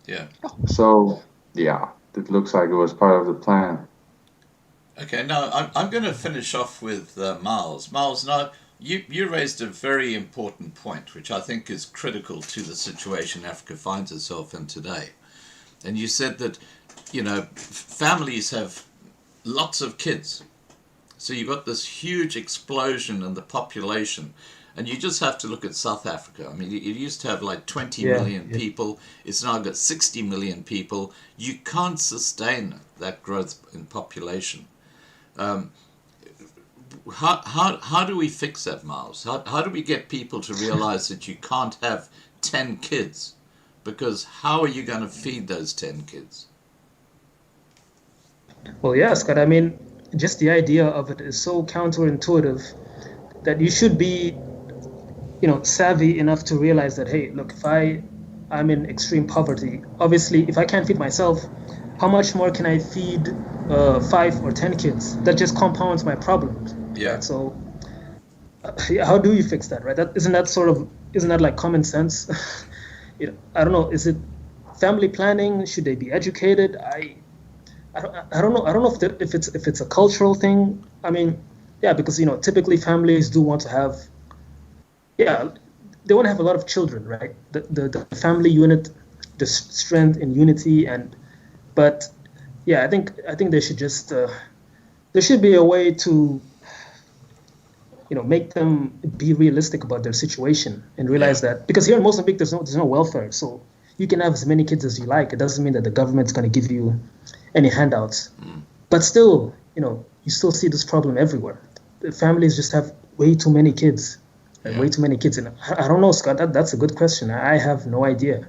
Yeah. So, yeah, it looks like it was part of the plan. Okay, now I'm going to finish off with Miles. Miles, now you raised a very important point, which I think is critical to the situation Africa finds itself in today. And you said that, families have lots of kids. So you've got this huge explosion in the population. And you just have to look at South Africa. I mean, it used to have like 20 million people. It's now got 60 million people. You can't sustain that growth in population. How do we fix that, Miles? How do we get people to realize that you can't have 10 kids? Because how are you going to feed those 10 kids? Well, yeah, Scott, I mean, just the idea of it is so counterintuitive that you should be, savvy enough to realize that, hey, look, if I'm in extreme poverty, obviously, if I can't feed myself, how much more can I feed 5 or 10 kids? That just compounds my problems. Yeah. Right? So how do you fix that, right? Isn't that like common sense? I don't know. Is it family planning? Should they be educated? I don't know. I don't know if it's a cultural thing. I mean, yeah, because typically families do want to have, they want to have a lot of children, right? The family unit, the strength in unity, but yeah, I think they should just there should be a way to make them be realistic about their situation and realize that, because here in Mozambique there's no welfare, so you can have as many kids as you like. It doesn't mean that the government's going to give you any handouts. But still, you still see this problem everywhere. The families just have way too many kids. Way too many kids. And I don't know, Scott, that's a good question. I have no idea.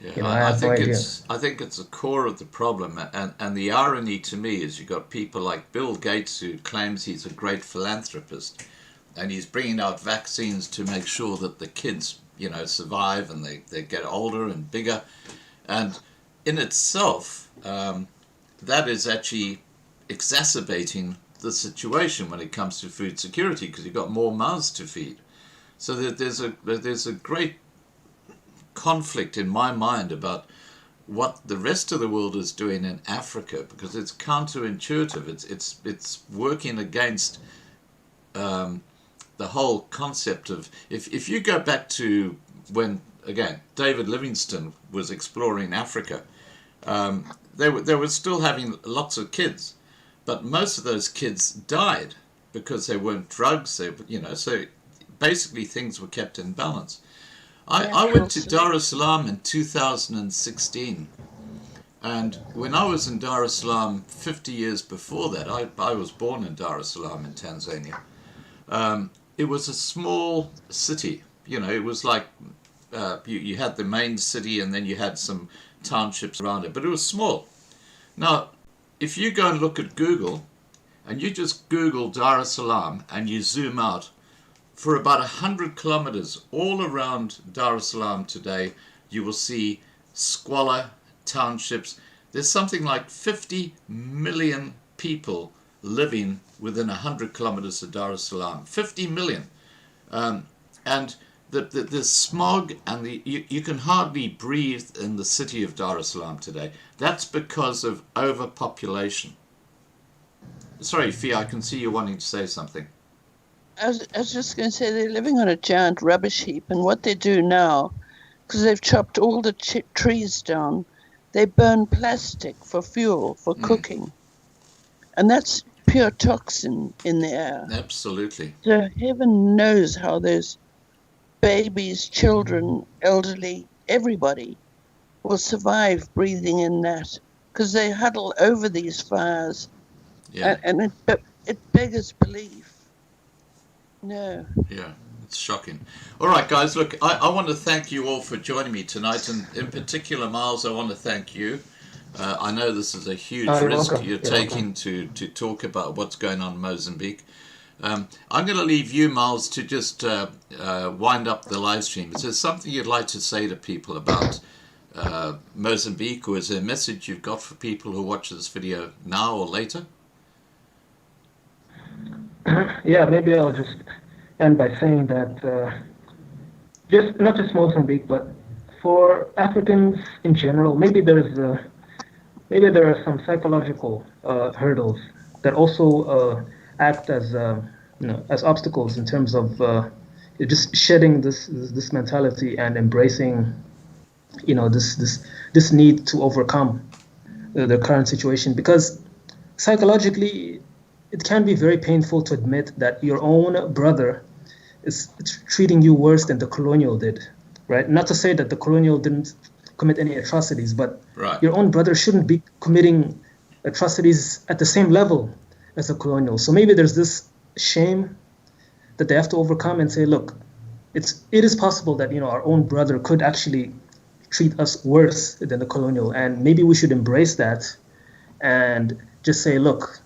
Yeah, I think it's the core of the problem, and the irony to me is you've got people like Bill Gates, who claims he's a great philanthropist, and he's bringing out vaccines to make sure that the kids, survive and they get older and bigger, and in itself, that is actually exacerbating the situation when it comes to food security, because you've got more mouths to feed. So that there's a great conflict in my mind about what the rest of the world is doing in Africa, because it's counterintuitive. It's working against the whole concept of, if you go back to when, again, David Livingstone was exploring Africa, they were still having lots of kids, but most of those kids died because they weren't drugs. So basically things were kept in balance. I went to Dar es Salaam in 2016, and when I was in Dar es Salaam 50 years before that, I was born in Dar es Salaam in Tanzania. It was a small city. It was like you had the main city and then you had some townships around it, but it was small. Now, if you go and look at Google, and you just Google Dar es Salaam and you zoom out, for about 100 kilometers all around Dar es Salaam today, you will see squalor, townships. There's something like 50 million people living within 100 kilometers of Dar es Salaam. 50 million. And the smog, and you can hardly breathe in the city of Dar es Salaam today. That's because of overpopulation. Sorry, Fia, I can see you wanting to say something. I was just going to say, they're living on a giant rubbish heap, and what they do now, because they've chopped all the trees down, they burn plastic for fuel, for cooking. And that's pure toxin in the air. Absolutely. So heaven knows how those babies, children, elderly, everybody will survive breathing in that because they huddle over these fires, Yeah. and it beggars belief. No. Yeah, it's shocking. All right, guys, look, I want to thank you all for joining me tonight, and in particular, Miles, I want to thank you. I know this is a huge You're risk welcome. you're You're taking to talk about what's going on in Mozambique. I'm going to leave you, Miles, to just wind up the live stream. Is there something you'd like to say to people about Mozambique, or is there a message you've got for people who watch this video now or later? Yeah, maybe I'll just end by saying that just not just Mozambique, but for Africans in general, maybe there are some psychological hurdles that also act as as obstacles in terms of just shedding this mentality and embracing this need to overcome the current situation, because psychologically it can be very painful to admit that your own brother is treating you worse than the colonial did, right? Not to say that the colonial didn't commit any atrocities, but Right. your own brother shouldn't be committing atrocities at the same level as the colonial. So maybe there's this shame that they have to overcome and say, look, it is possible that our own brother could actually treat us worse than the colonial, and maybe we should embrace that and just say, look,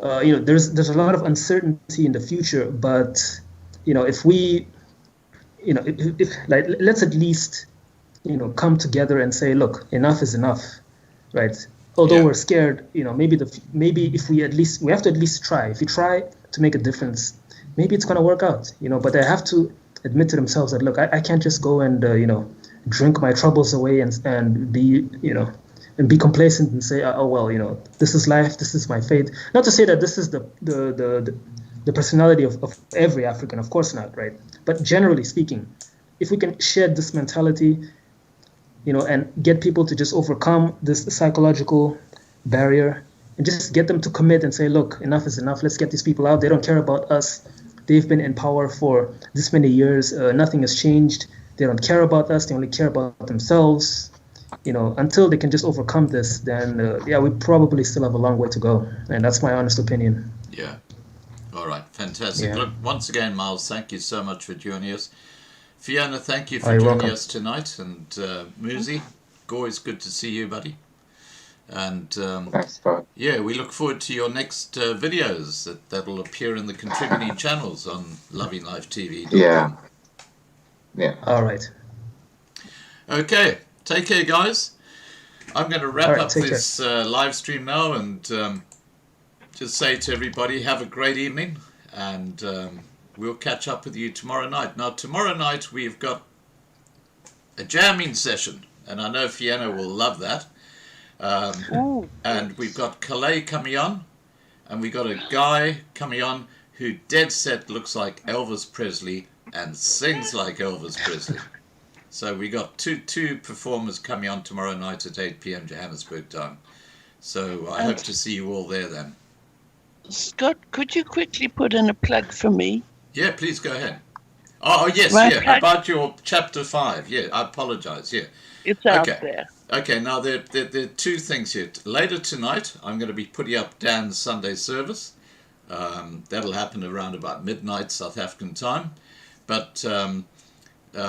there's a lot of uncertainty in the future, but if we, if like, let's at least come together and say, look, enough is enough, right? Although Yeah. we're scared, maybe if we have to at least try. If you try to make a difference, maybe it's gonna work out, But they have to admit to themselves that, look, I can't just go and drink my troubles away and be and be complacent and say, oh well, this is life, this is my fate. Not to say that this is the personality of every African, of course not, right? But generally speaking, if we can shed this mentality, and get people to just overcome this psychological barrier and just get them to commit and say, look, enough is enough. Let's get these people out. They don't care about us. They've been in power for this many years. Nothing has changed. They don't care about us. They only care about themselves. Until they can just overcome this, then we probably still have a long way to go. And that's my honest opinion. Yeah. All right. Fantastic. Yeah. Look, once again, Miles, thank you so much for joining us. Fiona, thank you for You're joining welcome. us tonight. And Muzi, always good to see you, buddy. And Thanks, Scott. yeah, we look forward to your next videos that'll appear in the contributing channels on lovinglifetv.com. Yeah. Yeah. All right. Okay. Take care, guys. I'm going to wrap All right, up take this live stream now and just say to everybody, have a great evening, and we'll catch up with you tomorrow night. Now, tomorrow night we've got a jamming session, and I know Fiona will love that. And we've got Calais coming on, and we've got a guy coming on who dead set looks like Elvis Presley and sings like Elvis Presley. So we got two performers coming on tomorrow night at 8 p.m. Johannesburg time. So I hope to see you all there then. Scott, could you quickly put in a plug for me? Yeah, please go ahead. Oh yes, My yeah, plug- about your chapter 5. Yeah, I apologize. Yeah. It's out Okay. there. Okay, now there are two things here. Later tonight, I'm going to be putting up Dan's Sunday service. That'll happen around about midnight South African time. But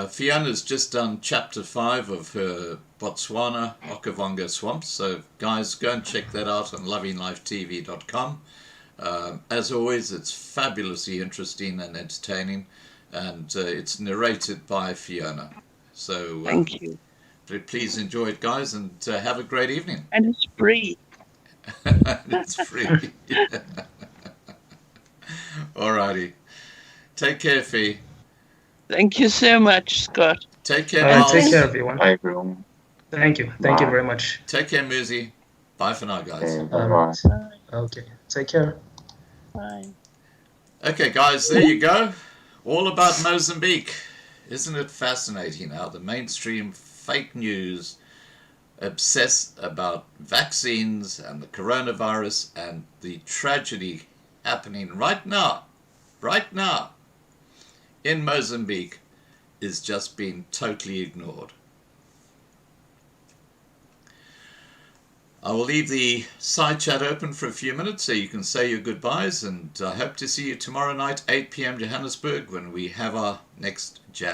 Fiona's just done chapter 5 of her Botswana Okavango Swamps. So guys, go and check that out on lovinglifetv.com. As always, it's fabulously interesting and entertaining, and it's narrated by Fiona. So Thank you. please enjoy it, guys, and have a great evening. And it's free. It's free. Alrighty. Take care, Fee. Thank you so much, Scott. Take care, All right, Miles. take care, everyone. Bye, everyone. Thank you. Thank you Bye. very much. Take care, Muzi. Bye for now, guys. Okay, All bye-bye. right. Okay. Take care. Bye. Okay, guys, there you go. All about Mozambique. Isn't it fascinating how the mainstream fake news obsess about vaccines and the coronavirus and the tragedy happening right now in Mozambique is just being totally ignored. I will leave the side chat open for a few minutes so you can say your goodbyes, and I hope to see you tomorrow night, 8 p.m. Johannesburg, when we have our next jam.